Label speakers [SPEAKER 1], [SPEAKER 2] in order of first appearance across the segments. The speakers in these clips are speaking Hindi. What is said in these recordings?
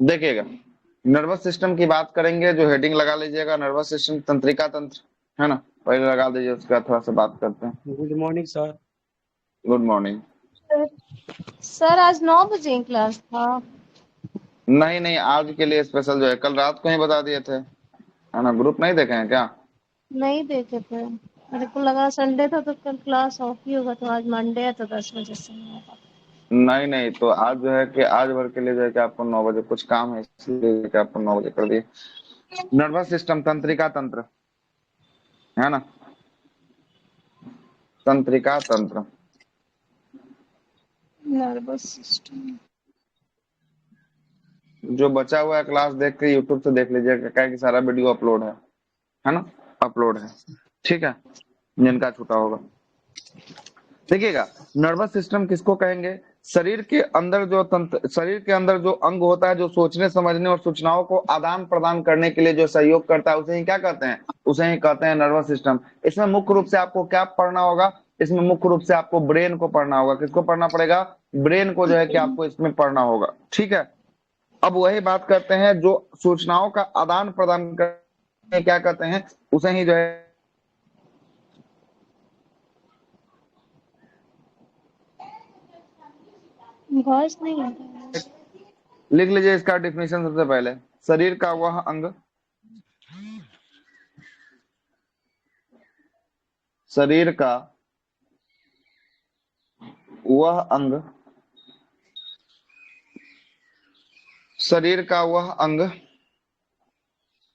[SPEAKER 1] देखिएगा, नर्वस सिस्टम की बात करेंगे, जो हेडिंग लगा लीजिएगा नर्वस सिस्टम तंत्रिका तंत्र, है ना, पहले लगा दीजिए, उसके बाद थोड़ा सा बात करते हैं।
[SPEAKER 2] Good morning sir.
[SPEAKER 1] Good morning.
[SPEAKER 3] Sir आज 9 बजे क्लास था।
[SPEAKER 1] नहीं नहीं, आज के लिए स्पेशल जो है, कल रात को ही बता दिए थे, है ना, ग्रुप नहीं देखे हैं क्या?
[SPEAKER 3] नहीं देखे थे, मेरे को लगा संडे था तो कल क्लास ऑफ ही होगा, तो आज मंडे है तो 10 बजे से नहीं होगा।
[SPEAKER 1] नहीं नहीं, तो आज जो है कि आज भर के लिए जो है कि आपको 9 बजे कुछ काम है, इसलिए कि आपको 9 बजे कर दिए। नर्वस सिस्टम तंत्रिका तंत्र, है ना, तंत्रिका तंत्र।
[SPEAKER 3] नर्वस सिस्टम
[SPEAKER 1] जो बचा हुआ है क्लास देख के यूट्यूब से देख लीजिएगा, क्या है कि सारा वीडियो अपलोड है ना, अपलोड है, ठीक है, जिनका छूटा होगा। देखिएगा, नर्वस सिस्टम किसको कहेंगे? शरीर के अंदर जो तंत्र, शरीर के अंदर जो अंग होता है, जो सोचने समझने और सूचनाओं को आदान प्रदान करने के लिए जो सहयोग करता है, उसे ही क्या कहते हैं? उसे ही कहते हैं नर्वस सिस्टम। इसमें मुख्य रूप से आपको क्या पढ़ना होगा? इसमें मुख्य रूप से आपको ब्रेन को पढ़ना होगा। किसको पढ़ना पड़ेगा? ब्रेन को जो है कि आपको इसमें पढ़ना होगा, ठीक है। अब वही बात करते हैं, जो सूचनाओं का आदान प्रदान करने क्या कहते हैं, उसे ही जो है
[SPEAKER 3] वॉइस नहीं आता है।
[SPEAKER 1] लिख लीजिए इसका डिफिनेशन सबसे पहले। शरीर का वह अंग, शरीर का वह अंग, शरीर का वह अंग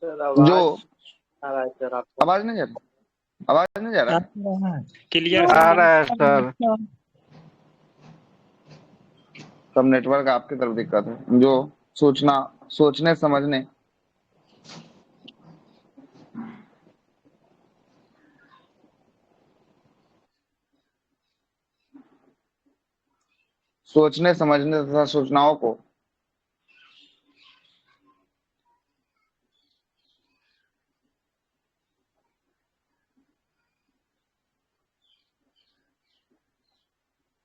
[SPEAKER 2] सर
[SPEAKER 1] जो
[SPEAKER 2] आवाज आ रहा है सर आपका।
[SPEAKER 1] आवाज नहीं जा रहा, आवाज नहीं जा रहा,
[SPEAKER 2] क्लियर
[SPEAKER 4] आ रहा है सर।
[SPEAKER 1] सब नेटवर्क आपकी तरफ दिक्कत है। जो सूचना, सोचने समझने, सोचने समझने तथा सूचनाओं को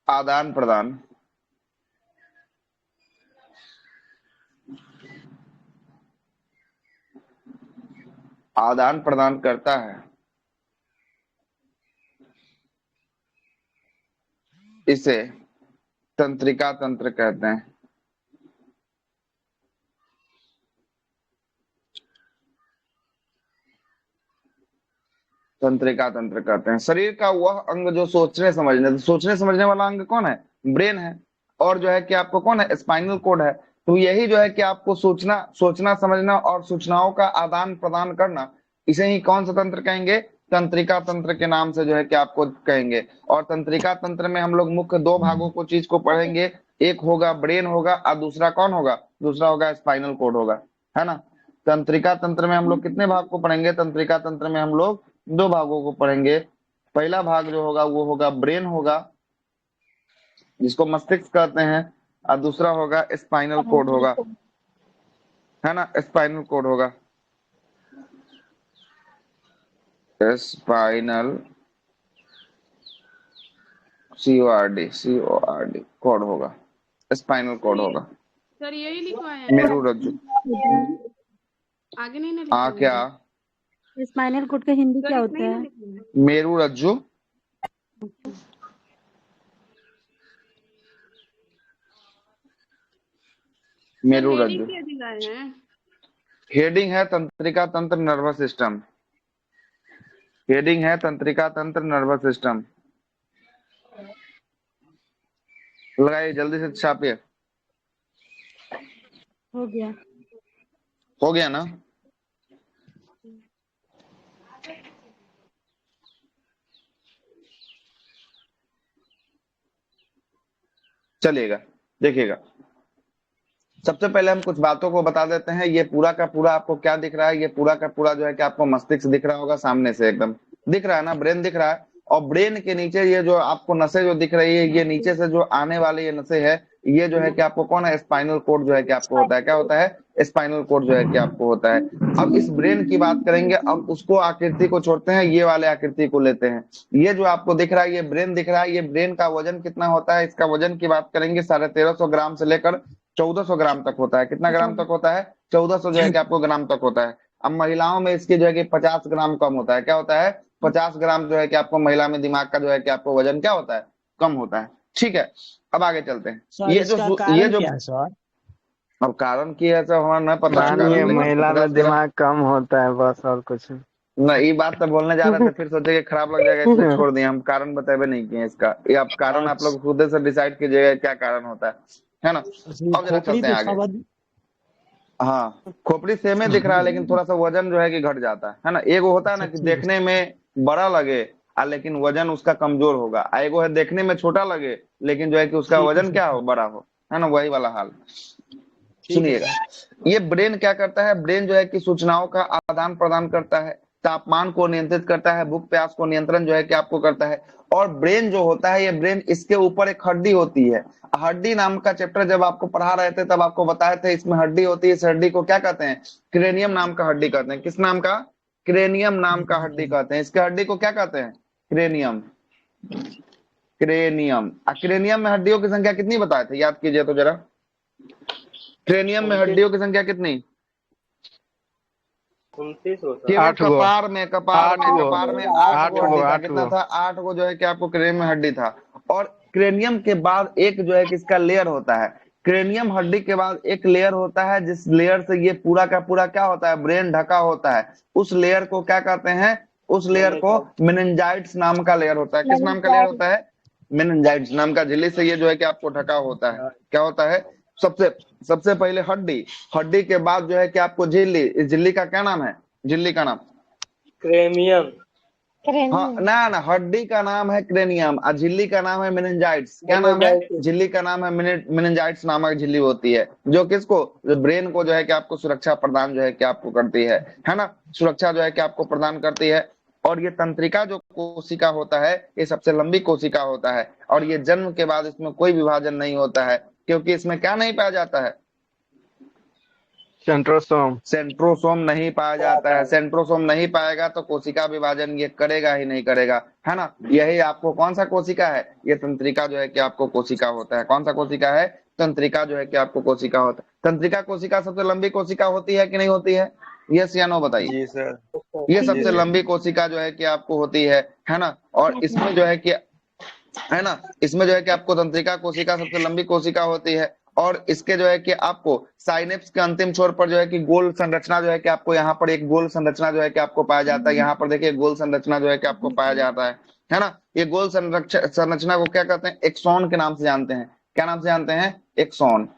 [SPEAKER 1] आदान प्रदान, आदान प्रदान करता है, इसे तंत्रिका तंत्र कहते हैं। तंत्रिका तंत्र कहते हैं। शरीर का वह अंग जो सोचने समझने, तो सोचने समझने वाला अंग कौन है? ब्रेन है। और जो है कि आपको कौन है? स्पाइनल कोड है। तो यही जो है कि आपको सोचना, सोचना समझना और सूचनाओं का आदान प्रदान करना, इसे ही कौन सा तंत्र कहेंगे? तंत्रिका तंत्र के नाम से जो है कि आपको कहेंगे। और तंत्रिका तंत्र में हम लोग मुख्य दो भागों को, चीज को पढ़ेंगे। एक होगा ब्रेन होगा, और दूसरा कौन होगा? दूसरा होगा स्पाइनल कोड होगा, है ना। तंत्रिका तंत्र में हम लोग कितने भाग को पढ़ेंगे? तंत्रिका तंत्र में हम लोग दो भागों को पढ़ेंगे। पहला भाग जो होगा वो होगा ब्रेन होगा, जिसको मस्तिष्क कहते हैं, और दूसरा होगा स्पाइनल कोड होगा, है ना, स्पाइनल कोड होगा, स्पाइनल CORD कोड होगा, स्पाइनल कोड होगा।
[SPEAKER 5] सर यही लिखवाया है,
[SPEAKER 1] मेरू रज्जु,
[SPEAKER 5] आगे नहीं ना लिखा
[SPEAKER 1] क्या?
[SPEAKER 6] स्पाइनल कोड का हिंदी क्या होता है?
[SPEAKER 1] मेरू रज्जु, मेरू रज्जु। हेडिंग है तंत्रिका तंत्र नर्वस सिस्टम, हेडिंग है तंत्रिका तंत्र नर्वस सिस्टम। लगाइए, जल्दी से छापिए।
[SPEAKER 6] हो गया।
[SPEAKER 1] हो गया ना? चलिएगा, देखिएगा, सबसे पहले हम कुछ बातों को बता देते हैं। ये पूरा का पूरा आपको क्या दिख रहा है? ये पूरा का पूरा जो है कि आपको मस्तिष्क दिख रहा होगा, सामने से एकदम दिख रहा है ना, ब्रेन दिख रहा है। और ब्रेन के नीचे ये जो आपको नसें जो दिख रही है, ये नीचे से जो आने वाली ये नसें है, ये जो है कि आपको कौन है? स्पाइनल कोड जो है कि आपको होता है। क्या होता है? स्पाइनल कोड जो है कि आपको होता है। अब इस ब्रेन की बात करेंगे, अब उसको आकृति को छोड़ते हैं, ये वाले आकृति को लेते हैं। ये जो आपको दिख रहा है, ये ब्रेन दिख रहा है। ये ब्रेन का वजन कितना होता है? इसका वजन की बात करेंगे 1350 ग्राम से लेकर 1400 ग्राम तक होता है। कितना ग्राम तक होता है? 1400 जो है कि आपको ग्राम तक होता है। अब महिलाओं में इसकी जो है कि 50 ग्राम कम होता है। क्या होता है? 50 ग्राम जो है कि आपको महिला में दिमाग का जो है कि आपको वजन क्या होता है? कम होता है। ठीक है, अब आगे चलते हैं।
[SPEAKER 2] सर
[SPEAKER 1] ये
[SPEAKER 2] इसका
[SPEAKER 1] जो
[SPEAKER 2] कारण क्या है सर?
[SPEAKER 1] अब कारण की है सर हमारा नहीं पता है
[SPEAKER 4] मानिए
[SPEAKER 1] कारण, लेकिन
[SPEAKER 4] महिला
[SPEAKER 1] 50
[SPEAKER 4] में
[SPEAKER 1] ग्राम
[SPEAKER 4] दिमाग कम होता है, बस और कुछ नहीं।
[SPEAKER 1] नहीं। ये बात तो बोलने जा रहे थे, फिर सोचे कि खराब लग जाएगा इसलिए छोड़ दिए। हम कारण बताए नहीं किए इसका। ये आप कारण आप लोग खुद से डिसाइड कीजिएगा क्या कारण होता है ना।
[SPEAKER 2] अच्छा,
[SPEAKER 1] अब जरा
[SPEAKER 2] खोपड़ी
[SPEAKER 1] चलते
[SPEAKER 2] तो
[SPEAKER 1] हैं आगे।
[SPEAKER 2] सब
[SPEAKER 1] हाँ, खोपड़ी सेम ही दिख रहा है, लेकिन थोड़ा सा वजन जो है कि घट जाता है ना। एगो होता है ना कि
[SPEAKER 2] ठीक है।
[SPEAKER 1] देखने में बड़ा लगे लेकिन वजन उसका कमजोर होगा। एगो है देखने में छोटा लगे लेकिन जो है कि उसका
[SPEAKER 2] ठीक है
[SPEAKER 1] वजन
[SPEAKER 2] सर,
[SPEAKER 1] क्या हो? बड़ा हो, है ना। वही वाला हाल।
[SPEAKER 2] ठीक है
[SPEAKER 1] सुनिएगा,
[SPEAKER 2] सर।
[SPEAKER 1] ये ब्रेन क्या करता है? ब्रेन जो है कि सूचनाओं का आदान प्रदान करता है, तापमान को नियंत्रित करता है, भूख प्यास को नियंत्रण जो है कि आपको करता है। और ब्रेन जो होता है, ये ब्रेन, इसके ऊपर एक हड्डी होती है। हड्डी नाम का चैप्टर जब आपको पढ़ा रहे थे तब आपको बताए थे इसमें हड्डी होती है। इस हड्डी को क्या कहते हैं? क्रेनियम नाम का हड्डी कहते हैं। किस नाम का? क्रेनियम नाम का हड्डी कहते हैं। इसके हड्डी को क्या कहते हैं? क्रेनियम। क्रेनियम। क्रेनियम में हड्डियों की संख्या कितनी बताए थे? याद कीजिए तो जरा। क्रेनियम में
[SPEAKER 2] 29
[SPEAKER 1] हड्डियों की संख्या कितनी?
[SPEAKER 2] 29 हो सर।
[SPEAKER 1] केवल
[SPEAKER 4] 8 गो।
[SPEAKER 1] कपार में
[SPEAKER 4] 8 गो।
[SPEAKER 1] कपार में 8 गो
[SPEAKER 4] 8
[SPEAKER 1] हड्डी
[SPEAKER 4] गो।
[SPEAKER 1] था।
[SPEAKER 4] 8
[SPEAKER 1] कितना
[SPEAKER 4] गो।
[SPEAKER 1] था? 8 गो जो है कि आपको क्रेनियम में हड्डी था। और क्रेनियम के बाद एक जो है कि इसका लेयर होता है। क्रेनियम हड्डी के बाद एक लेयर होता है, जिस लेयर से ये पूरा का पूरा क्या होता है? ब्रेन ढका होता है। उस लेयर को क्या कहते हैं? उस लेयर को मेनिंजाइट्स नाम का लेयर होता है। किस नाम का लेयर होता है? मेनिंजाइट्स नाम का झिल्ली से ये जो है कि आपको ढका होता है। क्या होता है? सबसे सबसे पहले हड्डी, हड्डी के बाद जो है कि आपको झिल्ली। इस झिल्ली का क्या नाम है? झिल्ली का नाम?
[SPEAKER 2] क्रेमियम।
[SPEAKER 1] हाँ ना ना, हड्डी का नाम है क्रेनियम और झिल्ली का नाम है मेनिंजाइट्स। क्या नाम है? झिल्ली का नाम है मेनिंजाइट्स नामक झिल्ली होती है, जो किसको? जो ब्रेन को जो है कि आपको सुरक्षा प्रदान जो है कि आपको करती है ना। सुरक्षा जो है कि आपको प्रदान करती है। और ये तंत्रिका जो कोशिका होता है, ये सबसे लंबी कोशिका होता है। और ये जन्म के बाद इसमें कोई विभाजन नहीं होता है, क्योंकि इसमें क्या नहीं पाया जाता है?
[SPEAKER 4] सेंट्रोसोम।
[SPEAKER 1] सेंट्रोसोम नहीं पाया जाता है। सेंट्रोसोम नहीं पाएगा तो कोशिका विभाजन ये करेगा ही नहीं करेगा, है ना। यही आपको कौन सा कोशिका है? ये तंत्रिका जो है कि आपको कोशिका होता है। कौन सा कोशिका है? तंत्रिका जो है कि आपको कोशिका होता है। तंत्रिका कोशिका सबसे लंबी कोशिका होती है कि नहीं होती है? यस या नो बताइए।
[SPEAKER 4] जी सर।
[SPEAKER 1] ये
[SPEAKER 4] जी
[SPEAKER 1] सबसे
[SPEAKER 4] सर।
[SPEAKER 1] लंबी कोशिका जो है कि आपको होती है ना। और इसमें जो है कि, है ना, इसमें जो है कि आपको तंत्रिका कोशिका सबसे लंबी कोशिका होती है। और इसके जो है कि आपको साइनेप्स के अंतिम छोर पर जो है कि गोल संरचना जो है कि आपको यहाँ पर एक गोल संरचना जो है कि आपको पाया जाता है। यहाँ पर देखिए गोल संरचना जो है कि आपको पाया जाता है ना। ये गोल संरचना को क्या कहते हैं? एक्सॉन के नाम से जानते हैं। क्या नाम से जानते हैं? एक्सॉन।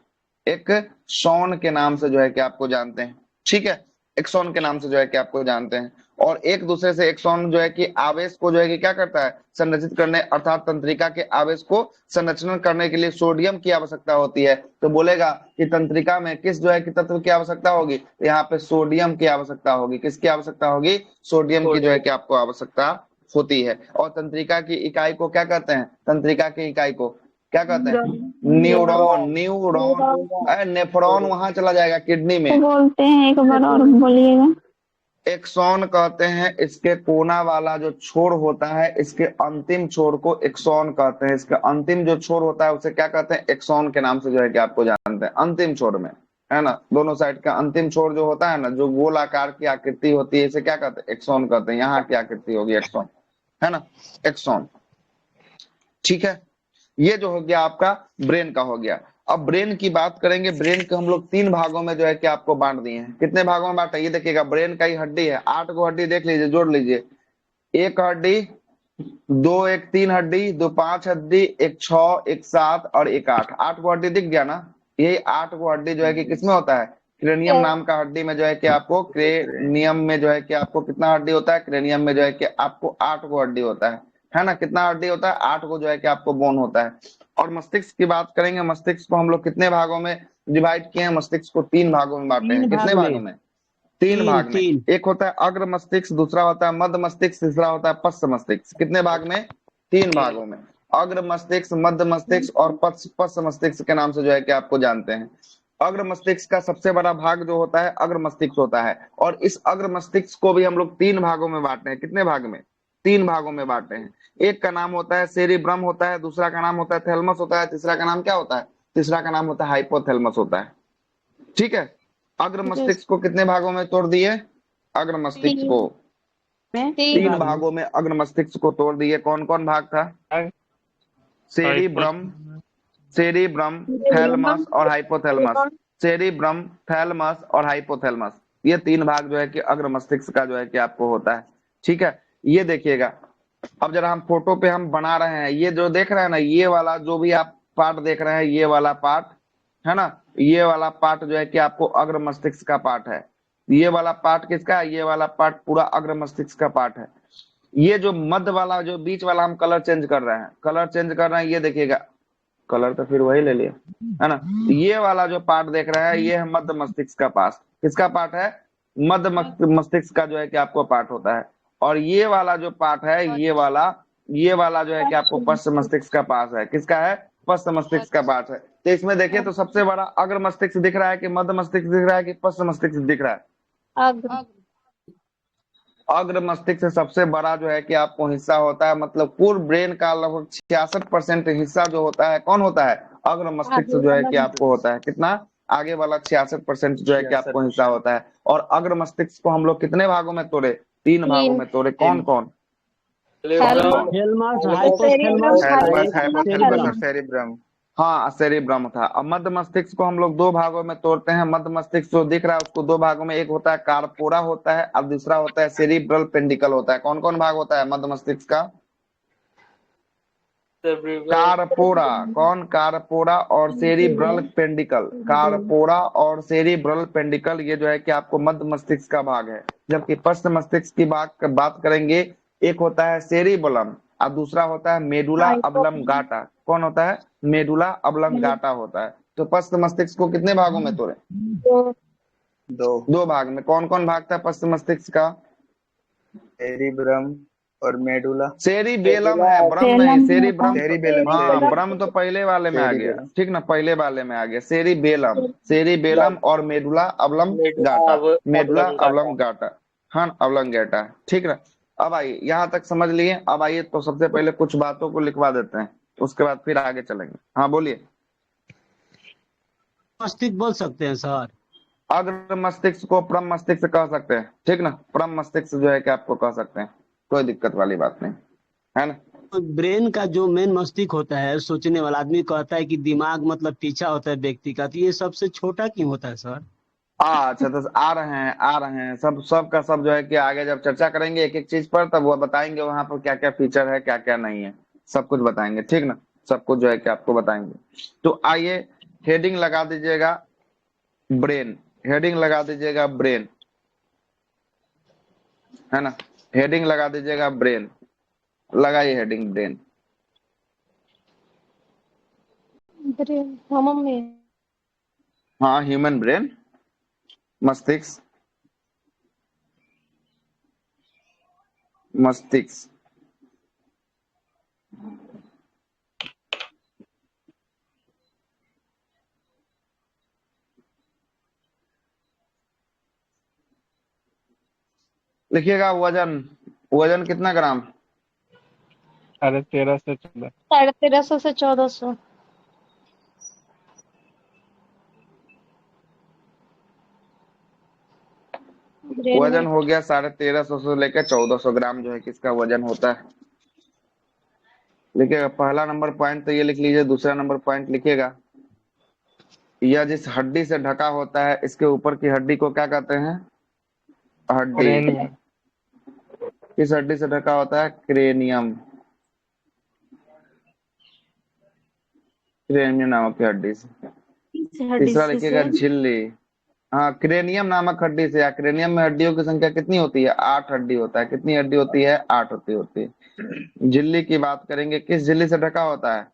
[SPEAKER 1] एक्सॉन के नाम से जो है कि आपको जानते हैं। ठीक है, एक्सॉन के नाम से जो है कि आपको जानते हैं। और एक दूसरे से एक्सॉन जो है कि आवेश को जो है कि क्या करता है? संरचित करने, अर्थात तंत्रिका के आवेश को संरचना करने के लिए सोडियम की आवश्यकता होती है। तो बोलेगा कि तंत्रिका में किस जो है कि तत्व की आवश्यकता होगी? तो यहाँ पे सोडियम की आवश्यकता होगी। किसकी आवश्यकता होगी? सोडियम की जो है कि आपको आवश्यकता होती है। और तंत्रिका की इकाई को क्या कहते हैं? तंत्रिका की इकाई को क्या कहते हैं? न्यूरॉन। न्यूरॉन। नेफ्रॉन वहां चला जाएगा किडनी में।
[SPEAKER 7] बोलते हैं, एक बार और बोलिएगा।
[SPEAKER 1] एक्सॉन कहते हैं इसके कोना वाला जो छोर होता है, इसके अंतिम छोर को एक्सॉन कहते हैं। इसके अंतिम जो छोर होता है उसे क्या कहते हैं? एक्सॉन के नाम से जो है कि आपको जानते हैं। अंतिम छोर में, है ना, दोनों साइड का अंतिम छोर जो होता है ना, जो गोल आकार की आकृति होती है, इसे क्या कहते हैं? एक्सॉन कहते हैं। यहाँ की आकृति होगी एक्सॉन, है ना, एक्सॉन। ठीक है, ये जो हो गया आपका ब्रेन का हो गया। अब ब्रेन की बात करेंगे। ब्रेन को हम लोग 3 भागों में जो है कि आपको बांट दिए हैं। कितने भागों में बांटा? ये देखिएगा, ब्रेन का ही हड्डी है, 8 गो हड्डी देख लीजिए, जोड़ लीजिए। एक हड्डी, 2 एक 3 हड्डी, 2 5 हड्डी, एक 6, एक 7 और एक 8। 8 गो हड्डी दिख गया ना। ये 8 गो हड्डी जो है कि किसमें होता है? क्रेनियम नाम का हड्डी में जो है कि आपको, क्रेनियम में जो है कि आपको कितना हड्डी होता है? क्रेनियम में जो है कि आपको 8 गो हड्डी होता है ना। कितना हड्डी होता है? 8 गो जो है कि आपको बोन होता है। और मस्तिष्क की बात करेंगे। मस्तिष्क को हम लोग कितने भागों में डिवाइड किए हैं? मस्तिष्क को 3 भागों में बांटे हैं। कितने भागों में? 3 भाग में। एक होता है अग्र मस्तिष्क, दूसरा होता है मध्य मस्तिष्क, तीसरा होता है पश्च मस्तिष्क। कितने भाग में? 3 भागों में। अग्र मस्तिष्क, मध्य मस्तिष्क और पश्च मस्तिष्क के नाम से जो है कि आपको जानते हैं। अग्र मस्तिष्क का सबसे बड़ा भाग जो होता है अग्र मस्तिष्क होता है। और इस अग्र मस्तिष्क को भी हम लोग 3 भागों में बांटे हैं। कितने भाग में? 3 भागों में बांटे हैं। एक का नाम होता है सेरिब्रम होता है, दूसरा का नाम होता है थैलमस होता है, तीसरा का नाम क्या होता है? तीसरा का नाम होता है हाइपोथैलेमस होता है। ठीक है। अग्र मस्तिष्क को कितने भागों में तोड़ दिए? अग्र मस्तिष्क को तीन भागों में अग्र मस्तिष्क को तोड़ दिए। कौन कौन भाग था? सेरिब्रम, सेरिब्रम, थैलमस और हाइपोथैलेमस। सेरिब्रम, थैलमस और हाइपोथैलेमस, ये तीन भाग जो है कि अग्र मस्तिष्क का जो है कि आपको होता है। ठीक है। ये देखिएगा, अब जरा हम फोटो पे हम बना रहे हैं, ये जो देख रहे हैं ना, ये वाला जो भी आप पार्ट देख रहे हैं, ये वाला पार्ट है ना, ये वाला पार्ट जो है कि आपको अग्र मस्तिष्क का पार्ट है। ये वाला पार्ट किसका है? ये वाला पार्ट पूरा अग्र मस्तिष्क का पार्ट है। ये जो मध्य वाला, जो बीच वाला, हम कलर चेंज कर रहे हैं, कलर चेंज कर रहे हैं, ये देखिएगा, कलर तो फिर वही ले लिया है ना। ये वाला जो पार्ट देख रहे हैं, ये है मध्य मस्तिष्क का पार्ट। किसका पार्ट है? मध्य मस्तिष्क का जो है कि आपको पार्ट होता है। और ये वाला जो पार्ट है, ये वाला जो है कि आपको पश्च मस्तिष्क का पार्ट है। किसका है? पश्च मस्तिष्क का पार्ट है। तो इसमें देखिए, तो सबसे बड़ा अग्र मस्तिष्क दिख रहा है कि मध्य मस्तिष्क दिख रहा है कि पश्च मस्तिष्क दिख रहा है? अग्र मस्तिष्क से सबसे बड़ा जो है कि आपको हिस्सा होता है, मतलब पूर्ण ब्रेन का लगभग 66% हिस्सा जो होता है, कौन होता है? अग्र मस्तिष्क जो है कि आपको होता है। कितना? आगे वाला 66% जो है कि आपको हिस्सा होता है। और अग्र मस्तिष्क को हम लोग कितने भागों में तोड़े? तीन भागों में तोड़े। कौन कौन?
[SPEAKER 2] थैलेमस,
[SPEAKER 1] थैलेमस,
[SPEAKER 2] हाइपोथैलेमस,
[SPEAKER 1] हाइपोथैलेमस और सेरिब्रम। हाँ, सेरिब्रम था। अब मध्य मस्तिष्क को हम लोग दो भागों में तोड़ते हैं। मध्य मस्तिष्क जो दिख रहा है उसको दो भागों में, एक होता है कार्पोरा होता है और दूसरा होता है सेरिब्रल पेंडिकल होता है। कौन कौन भाग होता है मध्य मस्तिष्क का? कारपोरा। कौन? कारपोरा और सेरिब्रल पेंडिकल। कारपोरा और सेरिब्रल पेंडिकल, ये जो है कि आपको मध्य मस्तिष्क का भाग है। जबकि पश्च मस्तिष्क की बात करेंगे, एक होता है सेरिबलम और दूसरा होता है मेडुला अब्लंगाटा। कौन होता है? मेडुला अब्लंगाटा होता है। तो पश्च मस्तिष्क को कितने भागों में तोड़े? दो भाग में। कौन कौन भाग था पश्च मस्तिष्क का?
[SPEAKER 8] सेरिब्रम और मेडुला।
[SPEAKER 1] सेरिबेलम है, ब्रह्म नहीं, सेरिब्रम।
[SPEAKER 8] सेरिबेलम,
[SPEAKER 1] हाँ,
[SPEAKER 8] सेरिबेलम,
[SPEAKER 1] ब्रह्म तो पहले वाले में आ गया,
[SPEAKER 8] सेरिबेलम।
[SPEAKER 1] ठीक ना, पहले वाले में आ गया। सेरिबेलम, सेरिबेलम और मेडुला अब्लम गाटा, मेडुला अब्लम गाटा, हाँ, अब्लम गाटा, ठीक ना। अब आइए, यहाँ तक समझ लिए। अब आइए, तो सबसे पहले कुछ बातों को लिखवा देते हैं, उसके बाद फिर आगे चलेंगे। हाँ, बोलिए।
[SPEAKER 9] मस्तिष्क बोल सकते हैं सर?
[SPEAKER 1] अग्र मस्तिष्क को परम मस्तिष्क कह सकते हैं, ठीक ना, परम मस्तिष्क जो है कि आपको कह सकते हैं, कोई दिक्कत वाली बात नहीं है ना।
[SPEAKER 9] तो ब्रेन का जो मेन मस्तिष्क होता है, सोचने वाला आदमी कहता है कि दिमाग मतलब पीछा होता है व्यक्ति का, तो ये सबसे छोटा क्यों होता है सर?
[SPEAKER 1] अच्छा, तो आ रहे हैं सब सब का सब जो है कि आगे जब चर्चा करेंगे एक एक चीज पर, तब वो बताएंगे वहां पर क्या क्या फीचर है, क्या क्या नहीं है, सब कुछ बताएंगे, ठीक ना। सब कुछ जो है कि आपको बताएंगे। तो आइए, हेडिंग लगा दीजिएगा ब्रेन, हेडिंग लगा दीजिएगा ब्रेन, है ना। हेडिंग लगा दीजिएगा ब्रेन, लगाइए हेडिंग ब्रेन।
[SPEAKER 3] हाँ मम्मी।
[SPEAKER 1] हाँ, ह्यूमन ब्रेन, मस्तिष्क, मस्तिष्क। लिखिएगा वजन, वजन कितना ग्राम?
[SPEAKER 4] 13.5 से 14।
[SPEAKER 3] 1350 से 1400। ब्रेन
[SPEAKER 1] वजन
[SPEAKER 3] वेट।
[SPEAKER 1] हो गया 1350 से लेकर 1400 ग्राम जो है किसका वजन होता है। लिखिएगा पहला नंबर पॉइंट तो ये लिख लीजिए। दूसरा नंबर पॉइंट लिखिएगा, यह जिस हड्डी से ढका होता है, इसके ऊपर की हड्डी को क्या कहते हैं? हड्डी।
[SPEAKER 4] क्रेनियम।
[SPEAKER 1] किस हड्डी से ढका होता है? क्रेनियम, क्रेनियम नामक की हड्डी से। तीसरा लिखिएगा झिल्ली। हाँ, क्रेनियम नामक हड्डी से। या क्रेनियम में हड्डियों की संख्या कितनी होती है? 8 हड्डी होता है। कितनी हड्डी होती है? 8 होती है। झिल्ली की बात करेंगे, किस झिल्ली से ढका होता है?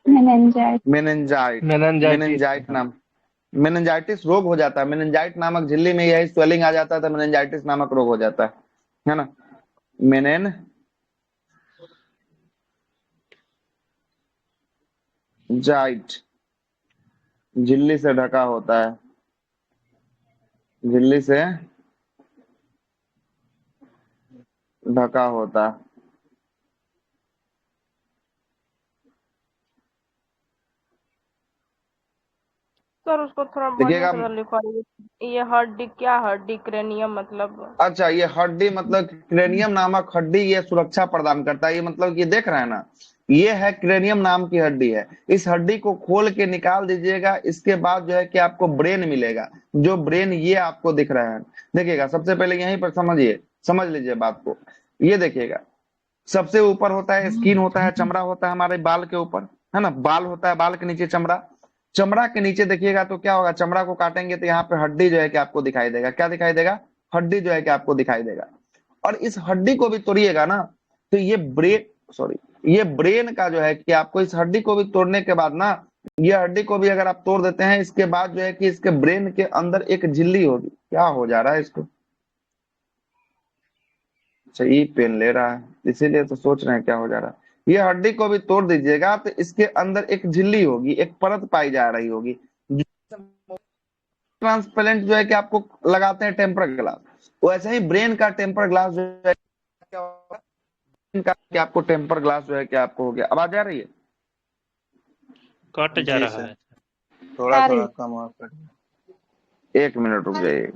[SPEAKER 7] मेनेंजाइट।
[SPEAKER 1] मेनेंजाइट,
[SPEAKER 4] मेनिनजाइटिस।
[SPEAKER 1] मेनेंजाइट नाम, मेनेंजाइटिस रोग हो जाता है। मेनेंजाइट नामक झिल्ली में यही स्वेलिंग आ जाता है तो मेनेंजाइटिस नामक रोग हो जाता है ना। मेनेंजाइट झिल्ली से ढका होता है, झिल्ली से ढका होता है।
[SPEAKER 5] सर उसको थोड़ा
[SPEAKER 1] देखिएगा।
[SPEAKER 5] बढ़िया से लिखवाइए। ये हड्डी क्या, हड्डी क्रेनियम मतलब?
[SPEAKER 1] अच्छा, ये हड्डी मतलब क्रेनियम नामक हड्डी ये सुरक्षा प्रदान करता है। ये मतलब ये देख रहे हैं ना, ये है क्रेनियम नाम की हड्डी है। इस हड्डी को खोल के निकाल दीजिएगा, इसके बाद जो है कि आपको ब्रेन मिलेगा। जो ब्रेन ये आपको दिख रहा है, देखिएगा सबसे पहले यहीं पर समझिए, समझ लीजिए बात को। ये देखिएगा, सबसे ऊपर होता है स्किन, होता है चमड़ा, होता है हमारे बाल के ऊपर, है ना, बाल होता है, बाल के नीचे चमड़ा। चमड़ा के नीचे देखिएगा तो क्या होगा, चमड़ा को काटेंगे तो यहाँ पे हड्डी जो है कि आपको दिखाई देगा। क्या दिखाई देगा? हड्डी जो है कि आपको दिखाई देगा। और इस हड्डी को भी तोड़िएगा ना, तो ये ब्रेन का जो है कि आपको इस हड्डी को भी तोड़ने के बाद ना, ये हड्डी को भी अगर आप तोड़ देते हैं, इसके बाद जो है कि इसके ब्रेन के अंदर एक झिल्ली होगी। क्या हो जा रहा है इसको? सही पेन ले रहा है, इसीलिए तो सोच रहे हैं क्या हो जा रहा है। ये हड्डी को भी तोड़ दीजिएगा तो इसके अंदर एक झिल्ली होगी, एक परत पाई जा रही होगी। ट्रांसपेरेंट जो है कि आपको लगाते हैं टेम्पर ग्लास, वैसे ही ब्रेन का टेम्पर ग्लास जो है क्या होगा, कि आपको टेम्पर ग्लास जो है कि आपको हो गया। आवाज आ रही है?
[SPEAKER 10] कट जा
[SPEAKER 8] जी
[SPEAKER 10] रहा
[SPEAKER 8] सर,
[SPEAKER 10] है।
[SPEAKER 8] थोड़ा थोड़ा कम और कट।
[SPEAKER 1] 1 मिनट रुक जाइए।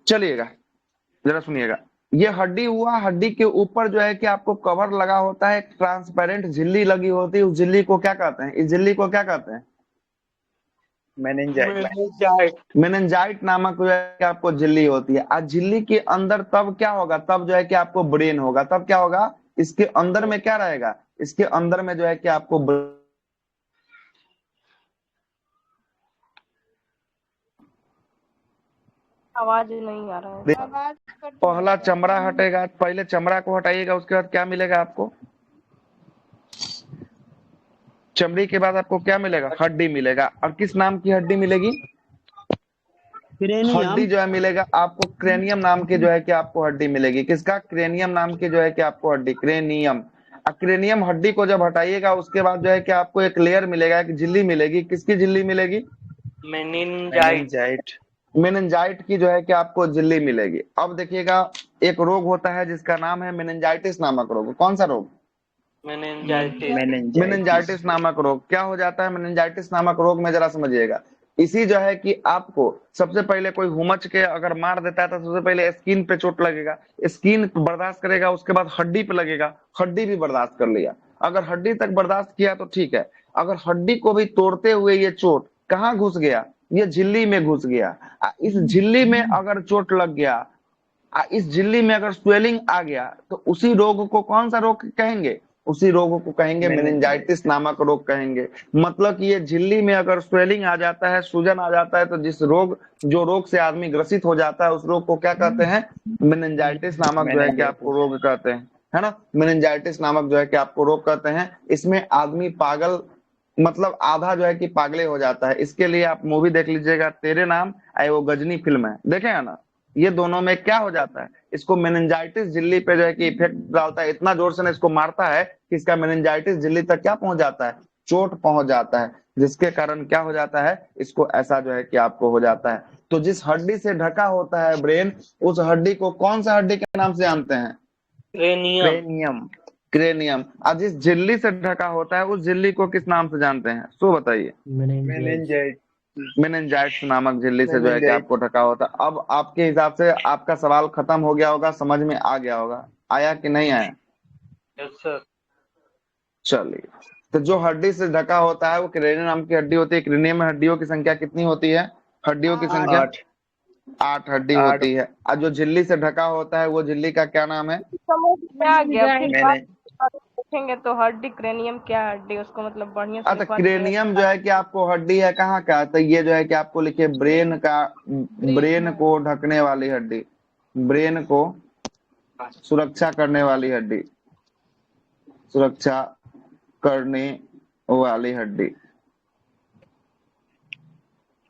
[SPEAKER 1] चलिएगा, जरा सुनिएगा। ये हड्डी हुआ, हड्डी के ऊपर जो है कि आपको कवर लगा होता है, एक ट्रांसपेरेंट झिल्ली लगी होती है। उस झिल्ली को क्या कहते हैं? इस झिल्ली को क्या कहते हैं?
[SPEAKER 8] मेनिंजाइट।
[SPEAKER 1] मेनिंजाइट नामक जो है कि आपको झिल्ली होती है। आज झिल्ली के अंदर तब क्या होगा, तब जो है कि आपको ब्रेन होगा। तब क्या होगा, इसके अंदर में क्या रहेगा, इसके अंदर में जो है कि आपको
[SPEAKER 5] आवाज नहीं आ रहा है।
[SPEAKER 1] पहला चमड़ा हटेगा, पहले चमड़ा को हटाइएगा, उसके बाद क्या मिलेगा आपको? चमड़ी के बाद आपको क्या मिलेगा? हड्डी मिलेगा। और किस नाम की हड्डी मिलेगी? हड्डी जो है मिलेगा आपको क्रेनियम नाम की जो है कि आपको हड्डी मिलेगी। किसका? क्रेनियम नाम की जो है कि आपको हड्डी, क्रेनियम। क्रेनियम हड्डी को जब हटाइएगा, उसके बाद जो है कि आपको एक लेयर मिलेगा, एक झिल्ली मिलेगी। किसकी झिल्ली मिलेगी?
[SPEAKER 8] मेनिंजाइट।
[SPEAKER 1] मेनिंजाइट की जो है कि आपको झिल्ली मिलेगी। अब देखिएगा, एक रोग होता है जिसका नाम है मेनिंजाइटिस नामक रोग। कौन सा रोग? मेनिंजाइटिस नामक रोग। क्या हो जाता है मेनिंजाइटिस नामक रोग में, जरा समझिएगा। इसी जो है कि आपको सबसे पहले कोई हुमच के अगर मार देता है तो सबसे पहले स्किन पे चोट लगेगा, स्किन बर्दाश्त करेगा, उसके बाद हड्डी पे लगेगा, हड्डी भी बर्दाश्त कर लिया। अगर हड्डी तक बर्दाश्त किया तो ठीक है। अगर हड्डी को भी तोड़ते हुए ये चोट कहाँ घुस गया? ये झिल्ली में घुस गया। इस झिल्ली में अगर चोट लग गया, इस झिल्ली में अगर स्वेलिंग आ गया, तो उसी रोग को कौन सा रोग कहेंगे? उसी रोग को कहेंगे मेनिंजाइटिस नामक रोग कहेंगे। मतलब कि ये झिल्ली में अगर स्वेलिंग आ जाता है, सूजन आ जाता है, तो जो रोग से आदमी ग्रसित हो जाता है, उस रोग को क्या कहते हैं? मेनिंजाइटिस नामक जो है कि आपको रोग कहते हैं, है ना। मेनिंजाइटिस नामक जो है कि आपको रोग कहते हैं। इसमें आदमी पागल, मतलब आधा जो है कि पागले हो जाता है। इसके लिए आप मूवी देख लीजिएगा, तेरे नाम, वो गजनी फिल्म है, देखेगा ना। ये दोनों में क्या हो जाता है, इसको मेनिंजाइटिस झिल्ली पे जो है कि इफेक्ट डालता है, इतना जोर से ना इसको मारता है कि इसका मेनिंजाइटिस झिल्ली तक क्या पहुंच जाता है? चोट पहुंच जाता है, जिसके कारण क्या हो जाता है, इसको ऐसा जो है कि आपको हो जाता है। तो जिस हड्डी से ढका होता है ब्रेन, उस हड्डी को कौन सा हड्डी के नाम से जानते हैं? क्रेनियम। और जिस झिल्ली से ढका होता है, उस झिल्ली को किस नाम से जानते हैं? सो बताइए। मेनिंजाइट्स नामक झिल्ली से जो है कि आपको ढका होता है। अब आपके हिसाब से आपका सवाल खत्म हो गया होगा, समझ में आ गया होगा। आया कि नहीं आया?
[SPEAKER 2] Yes sir.
[SPEAKER 1] चलिए, तो जो हड्डी से ढका होता है वो क्रेनियम नाम की हड्डी होती है। क्रेनियम में हड्डियों की संख्या कितनी होती है? हड्डियों की संख्या 8 हड्डी होती है। और जो झिल्ली से ढका होता है, वो झिल्ली का क्या नाम है?
[SPEAKER 5] समझ में आ गया। देखेंगे तो हड्डी क्रेनियम क्या है हड्डी, उसको मतलब बढ़िया से
[SPEAKER 1] अच्छा,
[SPEAKER 5] लिखवा
[SPEAKER 1] क्रेनियम जो है कि आपको हड्डी है कहाँ का, तो ये जो है कि आपको लिखे ब्रेन का, ब्रेन को ढकने वाली हड्डी, ब्रेन को सुरक्षा करने वाली हड्डी, सुरक्षा करने वाली हड्डी,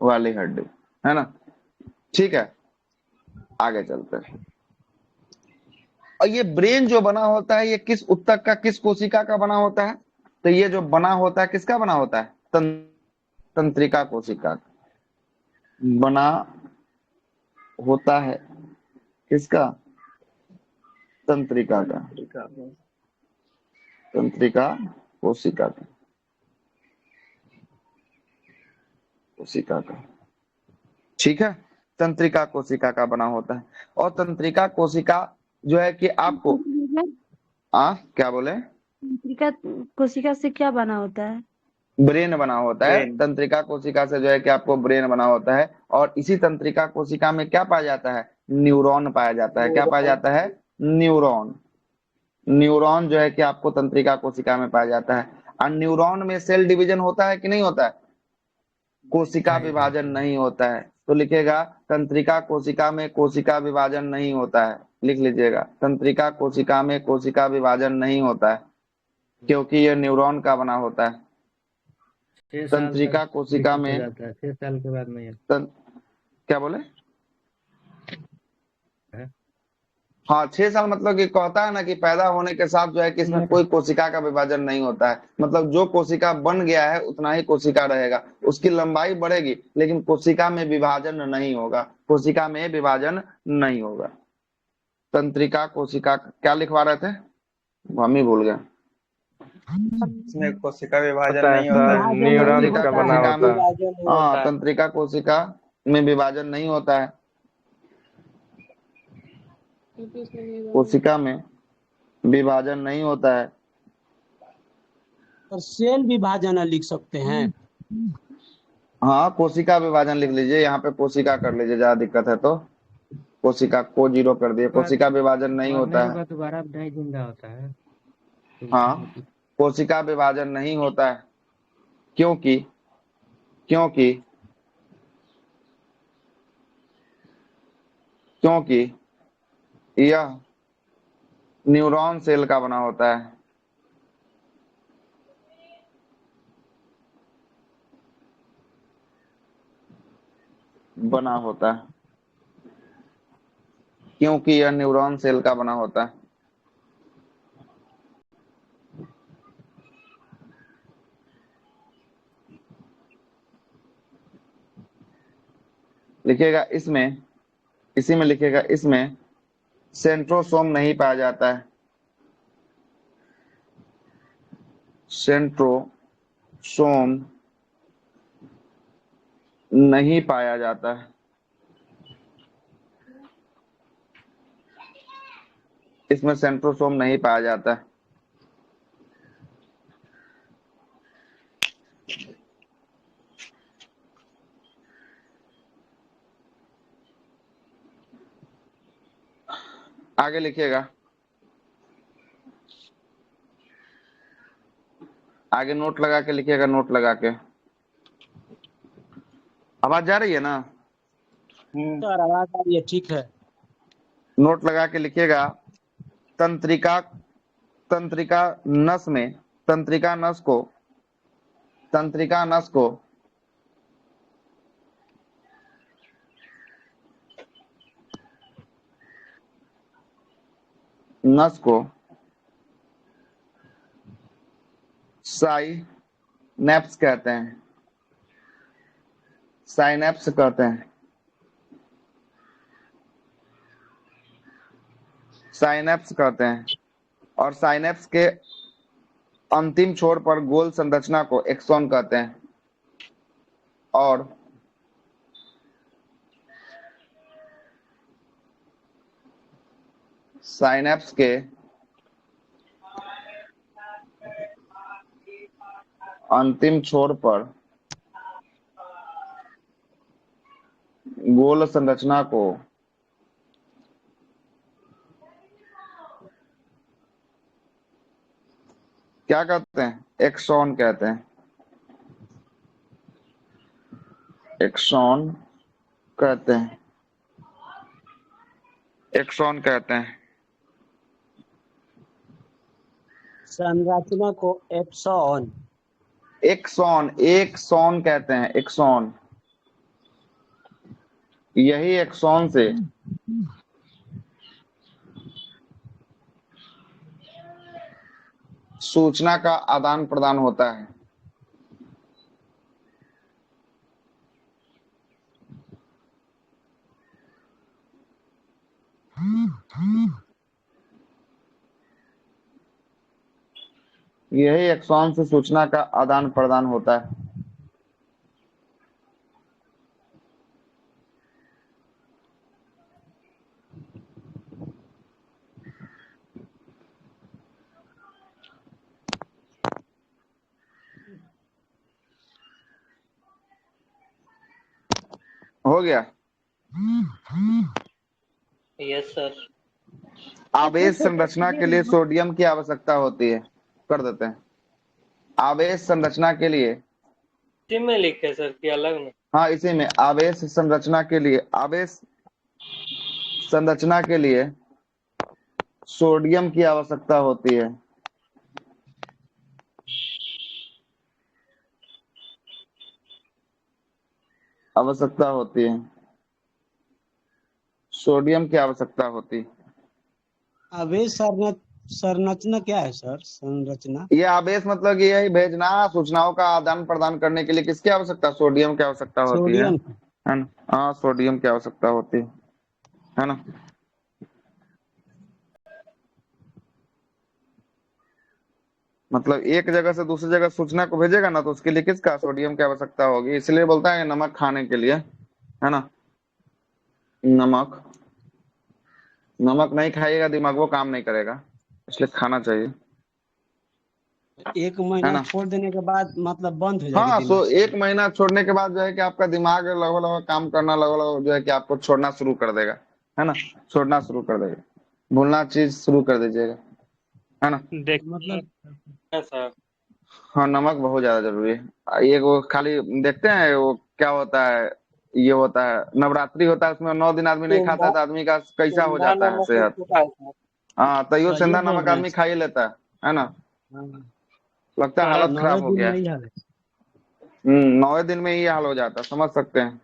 [SPEAKER 1] वाली हड्डी, है ना। ठीक है, आगे चलते हैं। और ये ब्रेन जो बना होता है ये किस उत्तक का, किस कोशिका का बना होता है, तो ये जो बना होता है किसका बना होता है, तंत्रिका कोशिका का बना होता है। किसका? तंत्रिका का, तंत्रिका कोशिका का, कोशिका का। ठीक है, तंत्रिका कोशिका का बना होता है। और तंत्रिका कोशिका जो है कि आपको क्या बोले,
[SPEAKER 6] तंत्रिका कोशिका से क्या बना होता है?
[SPEAKER 1] ब्रेन बना होता है।
[SPEAKER 8] ब्रेन।
[SPEAKER 1] तंत्रिका कोशिका से जो है कि आपको ब्रेन बना होता है। और इसी तंत्रिका कोशिका में क्या पाया जाता है, न्यूरॉन पाया जाता है। क्या पाया जाता है, न्यूरॉन। न्यूरॉन जो है कि आपको तंत्रिका कोशिका में पाया जाता है। और न्यूरॉन में सेल डिवीजन होता है कि नहीं होता है, कोशिका विभाजन नहीं होता है। तो लिखेगा तंत्रिका कोशिका में कोशिका विभाजन नहीं होता है, लिख लीजिएगा, तंत्रिका कोशिका में कोशिका विभाजन नहीं होता है, क्योंकि यह न्यूरॉन का बना होता है। तंत्रिका कोशिका में
[SPEAKER 2] 6 साल के बाद नहीं
[SPEAKER 1] क्या बोले, हाँ 6 साल मतलब कि कहता है ना कि पैदा होने के साथ जो है कि इसमें कोई कोशिका का विभाजन नहीं होता है। मतलब जो कोशिका बन गया है उतना ही कोशिका रहेगा, उसकी लंबाई बढ़ेगी लेकिन कोशिका में विभाजन नहीं होगा, कोशिका में विभाजन नहीं होगा। तंत्रिका कोशिका क्या लिखवा रहे थे, हम ही भूल गए।
[SPEAKER 8] इसमें कोशिका विभाजन
[SPEAKER 4] होता है
[SPEAKER 8] नहीं होता
[SPEAKER 4] सर,
[SPEAKER 8] है।
[SPEAKER 4] न्यूरॉन
[SPEAKER 1] तंत्रिका
[SPEAKER 4] का बना
[SPEAKER 1] कोशिका में,
[SPEAKER 4] होता है।
[SPEAKER 1] हाँ तंत्रिका कोशिका में विभाजन नहीं होता है, कोशिका में विभाजन नहीं होता है।
[SPEAKER 9] और सेल विभाजन लिख सकते हैं।
[SPEAKER 1] हाँ कोशिका विभाजन लिख लीजिए, यहाँ पे कोशिका कर लीजिए, ज्यादा दिक्कत है तो कोशिका को 0 कर दिए। कोशिका विभाजन नहीं होता है,
[SPEAKER 2] दोबारा नहीं जिंदा होता है।
[SPEAKER 1] हाँ कोशिका विभाजन नहीं होता है, क्योंकि क्योंकि क्योंकि यह न्यूरॉन सेल का बना होता है। बना होता है, क्योंकि यह न्यूरॉन सेल का बना होता है। लिखिएगा इसमें, इसी में लिखिएगा, इसमें सेंट्रोसोम नहीं पाया जाता है, सेंट्रोसोम नहीं पाया जाता है। इसमें सेंट्रोसोम नहीं पाया जाता है। आगे लिखिएगा, आगे नोट लगा के लिखिएगा, नोट लगा के। आवाज जा रही है ना,
[SPEAKER 9] सर आवाज आ रही है, ठीक है।
[SPEAKER 1] नोट लगा के लिखिएगा। तंत्रिका, तंत्रिका नस में, तंत्रिका नस को, तंत्रिका नस को नस को साइनैप्स कहते हैं, साइनैप्स कहते हैं, साइनैप्स कहते हैं। और साइनैप्स के अंतिम छोर पर गोल संरचना को एक्सॉन कहते हैं। और साइनैप्स के अंतिम छोर पर गोल संरचना को क्या कहते हैं? एक्सॉन कहते हैं, एक्सॉन कहते हैं, एक्सॉन कहते हैं।
[SPEAKER 9] संरचना को एप्सॉन।
[SPEAKER 1] एक्सॉन, एक्सॉन कहते हैं, एक्सॉन। यही एक्सॉन से सूचना का आदान प्रदान होता है। यही एक्सॉन से सूचना का आदान प्रदान होता है। हो गया।
[SPEAKER 10] Yes sir.
[SPEAKER 1] आवेश संरचना के लिए सोडियम की आवश्यकता होती है। कर देते हैं। आवेश संरचना के लिए,
[SPEAKER 10] इसी में लिखे सर कि अलग में?
[SPEAKER 1] हाँ इसी में, आवेश संरचना के लिए, आवेश संरचना के लिए सोडियम की आवश्यकता होती है। आवश्यकता होती है, सोडियम की आवश्यकता होती है।
[SPEAKER 9] आवेश संरचना क्या है सर? संरचना
[SPEAKER 1] ये आवेश मतलब कि यही भेजना, सूचनाओं का आदान प्रदान करने के लिए किसकी आवश्यकता? सोडियम की आवश्यकता होती है
[SPEAKER 9] सोडियम।
[SPEAKER 1] ना? हाँ, सोडियम की आवश्यकता होती है ना? मतलब एक जगह से दूसरी जगह सूचना को भेजेगा ना, तो उसके लिए किसका? सोडियम की आवश्यकता होगी। इसलिए बोलता है नमक खाने के लिए, है ना? नमक, नमक नहीं खाइएगा दिमाग वो काम नहीं करेगा, इसलिए खाना चाहिए,
[SPEAKER 9] एक
[SPEAKER 1] है
[SPEAKER 9] महीना
[SPEAKER 1] ना?
[SPEAKER 9] छोड़ देने के बाद मतलब बंद हो जाएगी
[SPEAKER 1] हाँ,
[SPEAKER 9] दिमाग से?
[SPEAKER 1] एक महीना छोड़ने के बाद जो है कि आपका दिमाग लगभग लगभग काम करना, लगभग लगभग जो है कि आपको छोड़ना शुरू कर देगा, है ना? छोड़ना शुरू कर देगा, भूलना चीज शुरू कर दीजिएगा, है ना?
[SPEAKER 10] देख
[SPEAKER 9] मतलब
[SPEAKER 10] सर।
[SPEAKER 1] हाँ, नमक बहुत ज्यादा जरूरी है। ये वो खाली देखते हैं वो क्या होता है, ये होता है नवरात्रि होता है, उसमें 9 दिन आदमी नहीं खाता है तो आदमी का कैसा हो
[SPEAKER 10] सेंधा
[SPEAKER 1] जाता है
[SPEAKER 10] नमक
[SPEAKER 1] सेहत।
[SPEAKER 10] होता है सर।
[SPEAKER 1] हाँ, तैयो
[SPEAKER 9] सही
[SPEAKER 1] सेंधा
[SPEAKER 9] बोल
[SPEAKER 1] नमक
[SPEAKER 9] रहे हैं
[SPEAKER 1] आदमी खा ही लेता है ना?
[SPEAKER 9] हाँ।
[SPEAKER 1] लगता है हालत खराब
[SPEAKER 9] 9
[SPEAKER 1] हो
[SPEAKER 9] दिन
[SPEAKER 1] गया
[SPEAKER 9] में
[SPEAKER 1] है।
[SPEAKER 9] ही हाल है।
[SPEAKER 1] 9 दिन में ही हाल हो जाता है, समझ सकते हैं,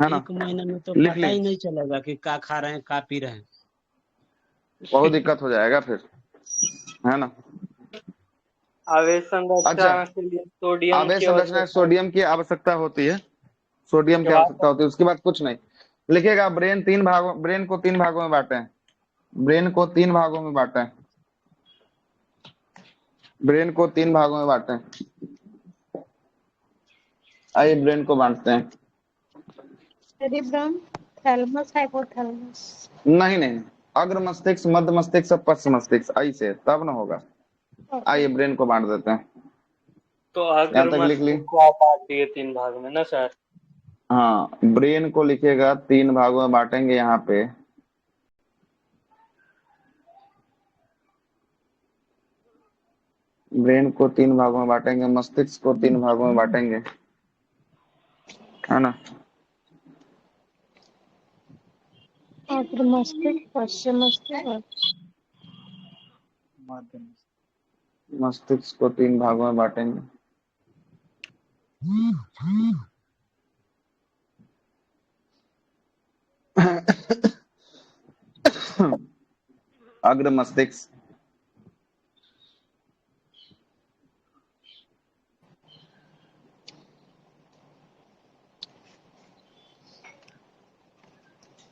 [SPEAKER 1] है ना?
[SPEAKER 9] एक महीने में तो
[SPEAKER 1] लिख
[SPEAKER 9] पता
[SPEAKER 1] ली,
[SPEAKER 9] ही नहीं चलेगा कि क्या खा रहे हैं क्या पी रहे हैं।
[SPEAKER 1] बहुत दिक्कत हो जाएगा फिर, है ना?
[SPEAKER 10] आवेश
[SPEAKER 1] अच्छा,
[SPEAKER 10] संरचना के लिए सोडियम
[SPEAKER 1] आवेश
[SPEAKER 10] की
[SPEAKER 1] संरचना
[SPEAKER 10] आवश्यकता
[SPEAKER 1] सोडियम की आवश्यकता होती है, सोडियम
[SPEAKER 10] के
[SPEAKER 1] की
[SPEAKER 10] बाद
[SPEAKER 1] आवश्यकता होती है, उसके बाद कुछ नहीं। लिखिएगा ब्रेन को 3 भागों में बांटे हैं, ब्रेन को 3 भागों में बांटे हैं, ब्रेन को 3 भागों में बांटे हैं। आइए ब्रेन को बांटते हैं।
[SPEAKER 3] Cerebrum, thalamus, hypothalamus.
[SPEAKER 1] नहीं नहीं, अग्र मस्तिष्क, मध्य मस्तिष्क और पश्च मस्तिष्क, ऐसे तब ना होगा।
[SPEAKER 3] ओके।
[SPEAKER 1] आइए ब्रेन को बांट देते हैं।
[SPEAKER 10] तो
[SPEAKER 1] यहाँ
[SPEAKER 10] अग्र
[SPEAKER 1] तक लिख ली।
[SPEAKER 10] मस्तिष्क को आप बांटिए 3 भाग में ना सर?
[SPEAKER 1] हाँ, ब्रेन को लिखिएगा 3 भागों में बांटेंगे यहाँ पे। ब्रेन को 3 भागों में बांटेंगे, मस्तिष्क को 3 भागों में बांटेंगे, है ना?
[SPEAKER 3] अग्र मस्तिष्क, पश्चिम मस्तिष्क।
[SPEAKER 1] मस्तिष्क को 3 भागों में बांटेंगे। अग्र मस्तिष्क,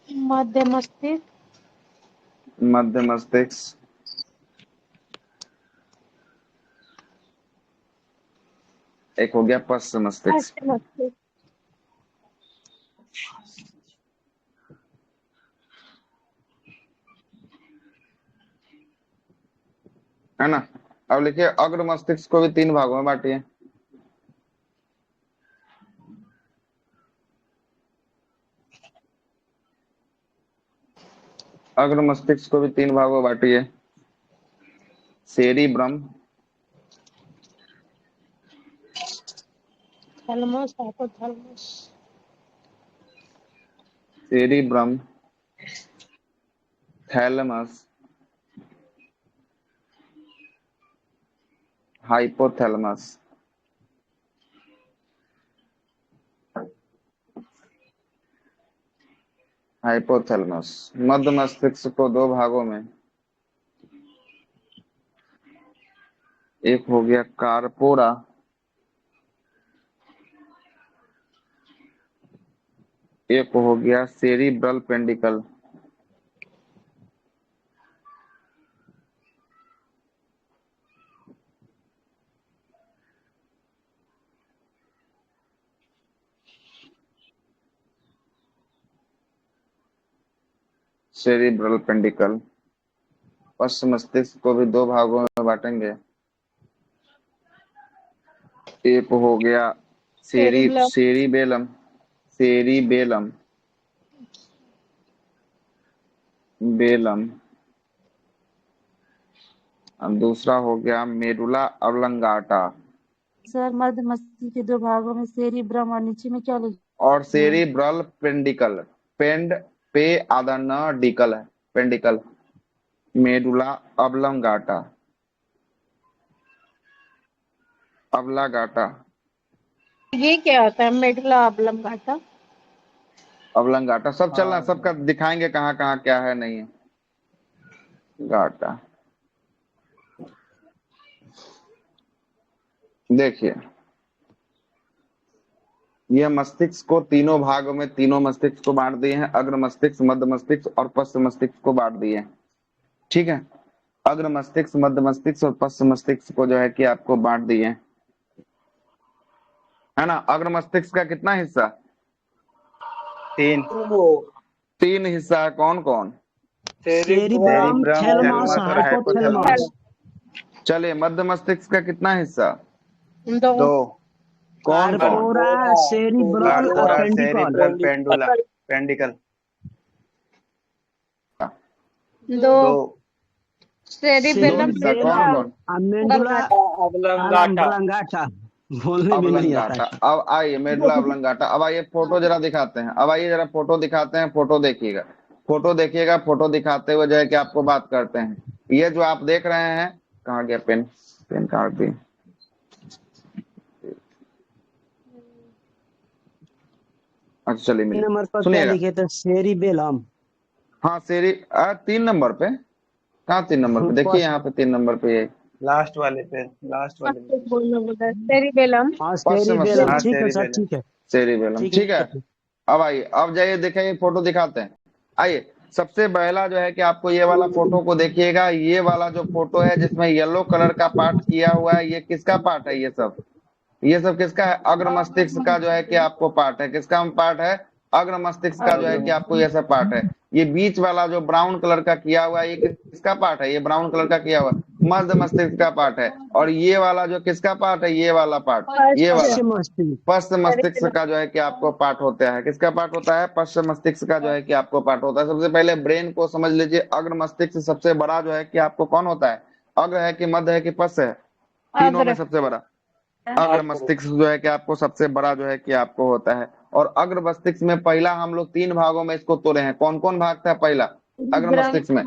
[SPEAKER 3] मध्य मस्तिष्क,
[SPEAKER 1] मध्य मस्तिष्क, एक हो गया पश्च मस्तिष्क,
[SPEAKER 3] पश्चिम मस्तिष्क।
[SPEAKER 1] है ना? अब लिखिए अग्र मस्तिष्क को भी 3 भागों में बांटिए। अग्र मस्तिष्क को भी 3 भागों में बांटिए। Cerebrum,
[SPEAKER 3] thalamus hypothalamus.
[SPEAKER 1] Cerebrum, thalamus, hypothalamus. Hypothalamus मध्य मस्तिष्क को दो भागों में, एक हो गया कार्पोरा, एक हो गया सेरिब्रल पेंडिकल। सेरिब्रल पेंडिकल। पश्च मस्तिष्क को भी दो भागों में बांटेंगे, एक हो गया
[SPEAKER 3] सेरिब्लम।
[SPEAKER 1] सेरिबेलम, सेरिबेलम, बेलम, और दूसरा हो गया मेडुला ऑब्लंगाटा।
[SPEAKER 6] सर मध्य मस्तिष्क के दो भागों में सेरिब्रम और नीचे में क्या लिखा
[SPEAKER 1] और सेरिब्रल पेंडिकल, पेंड पे आधा न डिकल है, पेंडिकल, मेडुला ऑब्लंगाटा, ऑब्लागाटा,
[SPEAKER 3] ये क्या होता है मेडुला ऑब्लंगाटा?
[SPEAKER 1] ऑब्लंगाटा सब चल रहा है, सबका दिखाएंगे कहाँ कहाँ क्या है नहीं है। गाटा देखिए, यह मस्तिष्क को तीनों भागों में, तीनों मस्तिष्क को बांट दिए हैं, अग्र मस्तिष्क, मध्य मस्तिष्क और पश्च मस्तिष्क को बांट दिए हैं। ठीक है, अग्र मस्तिष्क, मध्य मस्तिष्क और पश्च मस्तिष्क को जो है कि आपको बांट दिए हैं, है ना। अग्र मस्तिष्क का कितना हिस्सा? तीन हिस्सा है। कौन कौन?
[SPEAKER 9] सेरिब्रम, थैलेमस,
[SPEAKER 8] और
[SPEAKER 9] हाइपोथैलेमस।
[SPEAKER 1] चलिए, मध्य मस्तिष्क का कितना हिस्सा?
[SPEAKER 3] दो।
[SPEAKER 1] कौन कौन?
[SPEAKER 9] कार्पोरा, सेरिब्रल और
[SPEAKER 8] कार्पोरा,
[SPEAKER 9] पेंडिकल।
[SPEAKER 8] सेरिब्रल, पेंडुला, पेंडिकल।
[SPEAKER 3] दो।
[SPEAKER 8] दो।
[SPEAKER 3] सेरिबेलम,
[SPEAKER 1] हिस्सा कौन कौन?
[SPEAKER 9] Medulla
[SPEAKER 10] oblongata.
[SPEAKER 9] ऑब्लंगाटा बोलने में नहीं आता
[SPEAKER 1] ऑब्लंगाटा।
[SPEAKER 9] है।
[SPEAKER 1] अब आइए मेडुला ऑब्लंगाटा। अब आइए फोटो जरा दिखाते हैं, अब आइए जरा फोटो दिखाते हैं, फोटो देखिएगा, फोटो देखिएगा, फोटो दिखाते हुए जो है कि आपको बात करते हैं। ये जो आप देख रहे हैं, कहाँ गया पेन? पेन काट दी। अच्छा चलिए
[SPEAKER 9] तीन
[SPEAKER 1] मिलिए,
[SPEAKER 9] नंबर पर क्या
[SPEAKER 1] सुनिएगा।
[SPEAKER 9] लिखे थे? सेरिबेलम।
[SPEAKER 1] हाँ तीन नंबर पे, कहाँ तीन नंबर पे? देखिए यहाँ पे तीन नंबर पे ये
[SPEAKER 8] लास्ट वाले पे, लास्ट वाले पे।
[SPEAKER 3] सेरिबेलम।
[SPEAKER 9] हाँ
[SPEAKER 1] पश्च
[SPEAKER 9] सेरिबेलम,
[SPEAKER 1] मस्तिष्क,
[SPEAKER 9] ठीक है सर,
[SPEAKER 8] सेरिबेलम।
[SPEAKER 9] ठीक है
[SPEAKER 1] सेरिबेलम, ठीक है। अब आइए, अब जाइए देखेंगे, फोटो दिखाते हैं। आइए, सबसे पहला जो है कि आपको ये वाला फोटो को देखिएगा। ये वाला जो फोटो है जिसमें येलो कलर का पार्ट किया हुआ है, ये किसका पार्ट है? ये सब किसका है? अग्र मस्तिष्क का जो है कि आपको पार्ट है। किसका पार्ट है? अग्र मस्तिष्क का जो है कि आपको ये सब पार्ट है। ये बीच वाला जो ब्राउन कलर का किया हुआ है, ये किसका पार्ट है? ये ब्राउन कलर का किया हुआ मध्य मस्तिष्क का पार्ट है। और ये वाला जो किसका पार्ट है? ये वाला पार्ट, ये वाला
[SPEAKER 9] पश्चिम मस्तिष्क।
[SPEAKER 1] पश्च मस्तिष्क का जो है कि आपको पार्ट होता है। किसका पार्ट होता है? पश्च मस्तिष्क का जो है कि आपको पार्ट होता है। सबसे पहले ब्रेन को समझ लीजिए। अग्र मस्तिष्क सबसे बड़ा जो है कि आपको कौन होता है? अग्र है कि मध्य है कि पश्च है? तीनों में सबसे बड़ा अग्र मस्तिष्क जो है कि आपको सबसे बड़ा जो है कि आपको होता है। और अग्र मस्तिष्क में पहला हम लोग तीन भागों में इसको तोड़े हैं। कौन कौन भाग था पहला अग्र मस्तिष्क में?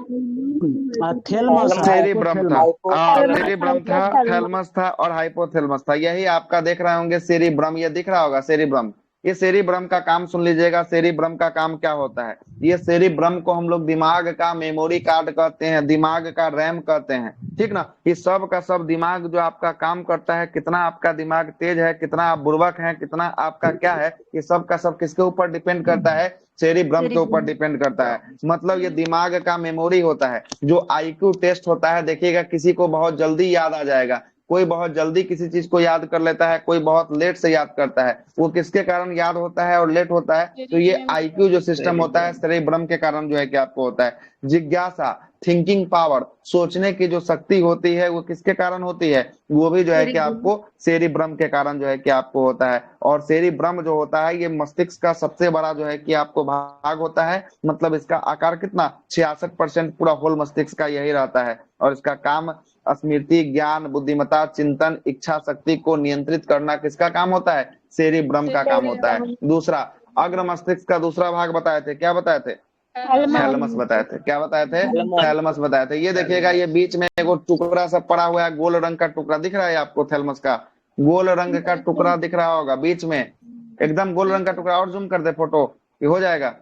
[SPEAKER 9] थैलेमस,
[SPEAKER 1] सेरिब्रम था,
[SPEAKER 10] हाइपोथैलेमस।
[SPEAKER 1] सेरिब्रम था, थैलेमस था और हाइपोथैलेमस था। यही आपका देख रहे होंगे सेरिब्रम, ये दिख रहा होगा सेरिब्रम। ये सेरिब्रम का काम सुन लीजिएगा। सेरिब्रम का काम क्या होता है? ये सेरिब्रम को हम लोग दिमाग का मेमोरी कार्ड कहते हैं, दिमाग का रैम कहते हैं, ठीक ना। ये सब का सब दिमाग जो आपका काम करता है, कितना आपका दिमाग तेज है, कितना आप बुर्बक हैं, कितना आपका क्या है, ये सब का सब किसके ऊपर डिपेंड करता है? सेरिब्रम के ऊपर डिपेंड करता है। मतलब ये दिमाग का मेमोरी होता है। जो आईक्यू टेस्ट होता है, देखिएगा किसी को बहुत जल्दी याद आ जाएगा, कोई बहुत जल्दी किसी चीज को याद कर लेता है, कोई बहुत लेट से याद करता है। वो किसके कारण याद होता है और लेट होता है? तो ये आईक्यू जो सिस्टम होता है सेरिब्रम के कारण जो है कि आपको होता है। जिज्ञासा, थिंकिंग पावर, सोचने की जो शक्ति होती है वो किसके कारण होती है, वो भी जो है कि आपको सेरिब्रम के कारण जो है कि आपको होता है। और सेरिब्रम जो होता है ये मस्तिष्क का सबसे बड़ा जो है कि आपको भाग होता है, मतलब इसका आकार कितना 66% पूरा होल मस्तिष्क का यही रहता है। और इसका काम स्मृति, ज्ञान, बुद्धिमत्ता, चिंतन, इच्छा शक्ति को नियंत्रित करना किसका काम होता है, सेरिब्रम का काम होता है। दूसरा अग्र मस्तिष्क का दूसरा भाग बताए थे, क्या बताए थे, थैलमस बताए थे। क्या बताए थे, थैलमस बताए थे। ये देखिएगा ये बीच में एगो टुकड़ा सा पड़ा हुआ है, गोल रंग का टुकड़ा दिख रहा है आपको, थैलमस का गोल रंग का टुकड़ा दिख रहा होगा बीच में, एकदम गोल रंग का टुकड़ा। और जूम कर दे फोटो, ये हो जाएगा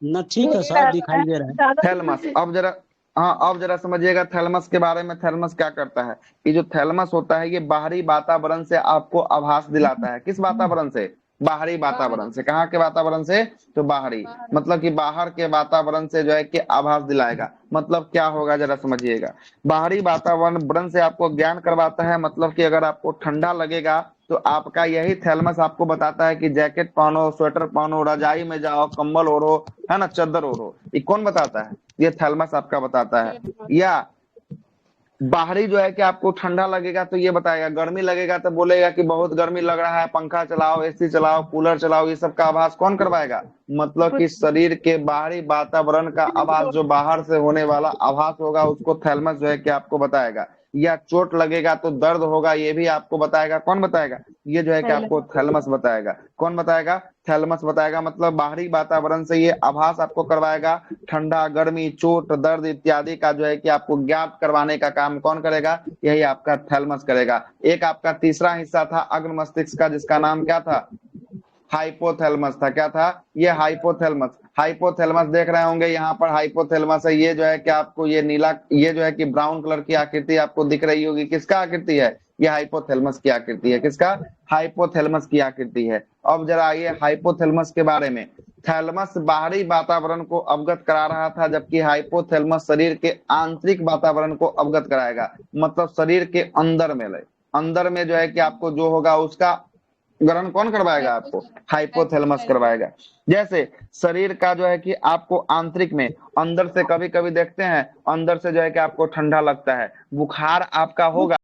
[SPEAKER 9] ना, ठीक है सर, दिखाई दे रहा है।
[SPEAKER 1] थैलमस। अब जरा, हाँ अब जरा समझिएगा थैलमस के बारे में। थैलमस क्या करता है, ये जो थैलमस होता है ये बाहरी वातावरण से आपको आभास दिलाता है। किस वातावरण से, बाहरी वातावरण से। कहाँ के वातावरण से, तो बाहरी, मतलब कि बाहर के वातावरण से जो है कि आभास दिलाएगा। मतलब क्या होगा जरा समझिएगा, बाहरी वातावरण से आपको ज्ञान करवाता है। मतलब कि अगर आपको ठंडा लगेगा तो आपका यही थैलमस आपको बताता है कि जैकेट पहनो, स्वेटर पहनो, रजाई में जाओ, कंबल ओढ़ो, है ना, चादर ओढ़ो। ये कौन बताता है, ये थैलमस आपका बताता है। या बाहरी जो है कि आपको ठंडा लगेगा तो ये बताएगा, गर्मी लगेगा तो बोलेगा कि बहुत गर्मी लग रहा है, पंखा चलाओ, एसी चलाओ, कूलर चलाओ। ये सब का आभास कौन करवाएगा, मतलब कि शरीर के बाहरी वातावरण का आभास, जो बाहर से होने वाला आभास होगा उसको थैलमस जो है कि आपको बताएगा। या चोट लगेगा तो दर्द होगा, ये भी आपको बताएगा। कौन बताएगा, ये जो है कि आपको थैलमस बताएगा। कौन बताएगा, थैलमस बताएगा। मतलब बाहरी वातावरण से ये आभास आपको करवाएगा। ठंडा, गर्मी, चोट, दर्द इत्यादि का जो है कि आपको ज्ञात करवाने का काम कौन करेगा, यही आपका थैलमस करेगा। एक आपका तीसरा हिस्सा था अग्र मस्तिष्क का, जिसका नाम क्या था, हाइपोथैलेमस था। क्या था, ये हाइपोथैलेमस। हाइपोथैलेमस देख रहे होंगे यहाँ पर हाइपोथैलेमस है। ये जो है कि आपको ये नीला, ये जो है कि ब्राउन कलर की आकृति आपको दिख रही होगी, किसका आकृति है, ये हाइपोथैलेमस की आकृति है। किसका, हाइपोथैलेमस की आकृति है। अब जरा आइए हाइपोथैलेमस के बारे में। थैलेमस बाहरी वातावरण को अवगत करा रहा था, जबकि हाइपोथैलेमस शरीर के आंतरिक वातावरण को अवगत कराएगा। मतलब शरीर के अंदर में अंदर में जो है कि आपको जो होगा उसका ग्रहण कौन करवाएगा, आपको हाइपोथैलेमस करवाएगा। जैसे शरीर का जो है कि आपको आंतरिक में अंदर से कभी कभी देखते हैं, अंदर से जो है कि आपको ठंडा लगता है, बुखार आपका होगा,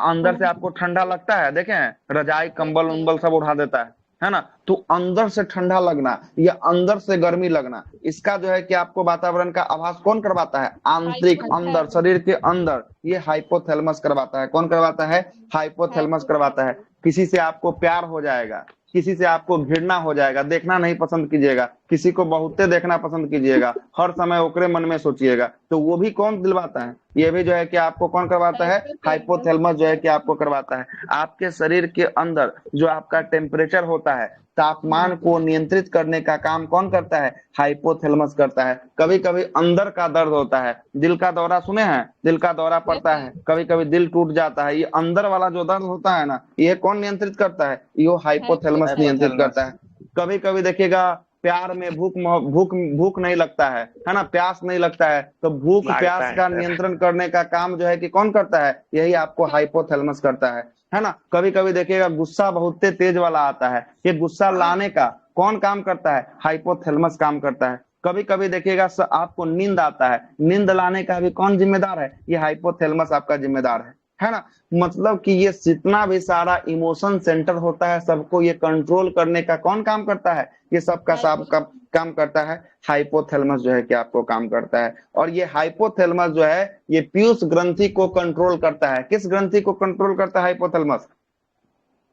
[SPEAKER 1] अंदर से आपको ठंडा लगता है। देखें रजाई कंबल उम्बल सब उठा देता है ना, तो अंदर से ठंडा लगना या अंदर से गर्मी लगना, इसका जो है कि आपको वातावरण का आभास कौन करवाता है, आंतरिक, अंदर, शरीर के अंदर, ये हाइपोथैलेमस करवाता है। कौन करवाता है, हाइपोथैलेमस करवाता है। किसी से आपको प्यार हो जाएगा, किसी से आपको घृणा हो जाएगा, देखना नहीं पसंद कीजिएगा, किसी को बहुते देखना पसंद कीजिएगा, हर समय ओकरे मन में सोचिएगा, तो वो भी कौन दिलवाता है, ये भी जो है कि आपको कौन करवाता है, हाइपोथैलेमस जो है कि आपको करवाता है। आपके शरीर के अंदर जो आपका टेम्परेचर होता है, तापमान को नियंत्रित करने का काम कौन करता है, हाइपोथैलेमस करता है। कभी कभी अंदर का दर्द होता है, दिल का दौरा सुने हैं, दिल का दौरा पड़ता है, कभी कभी दिल टूट जाता है, ये अंदर वाला जो दर्द होता है ना, ये कौन नियंत्रित करता है, ये हाइपोथैलेमस नियंत्रित करता है। कभी कभी देखिएगा प्यार में भूख भूख भूख नहीं लगता है ना, प्यास नहीं लगता है, तो भूख प्यास का नियंत्रण करने का काम जो है कि कौन करता है, यही आपको हाइपोथैलेमस करता है ना। कभी कभी देखिएगा गुस्सा बहुत तेज वाला आता है, ये गुस्सा लाने का कौन काम करता है, हाइपोथैलेमस काम करता है। कभी कभी देखिएगा आपको नींद आता है, नींद लाने का भी कौन जिम्मेदार है, ये हाइपोथैलेमस आपका जिम्मेदार है ना। मतलब कि ये जितना भी सारा इमोशन सेंटर होता है, सबको ये कंट्रोल करने का कौन काम करता है, ये सबका सब काम करता है, हाइपोथैलेमस जो है कि आपको काम करता है। और ये हाइपोथैलेमस जो है ये पीयूष ग्रंथि को कंट्रोल करता है। किस ग्रंथि को कंट्रोल करता है हाइपोथैलेमस,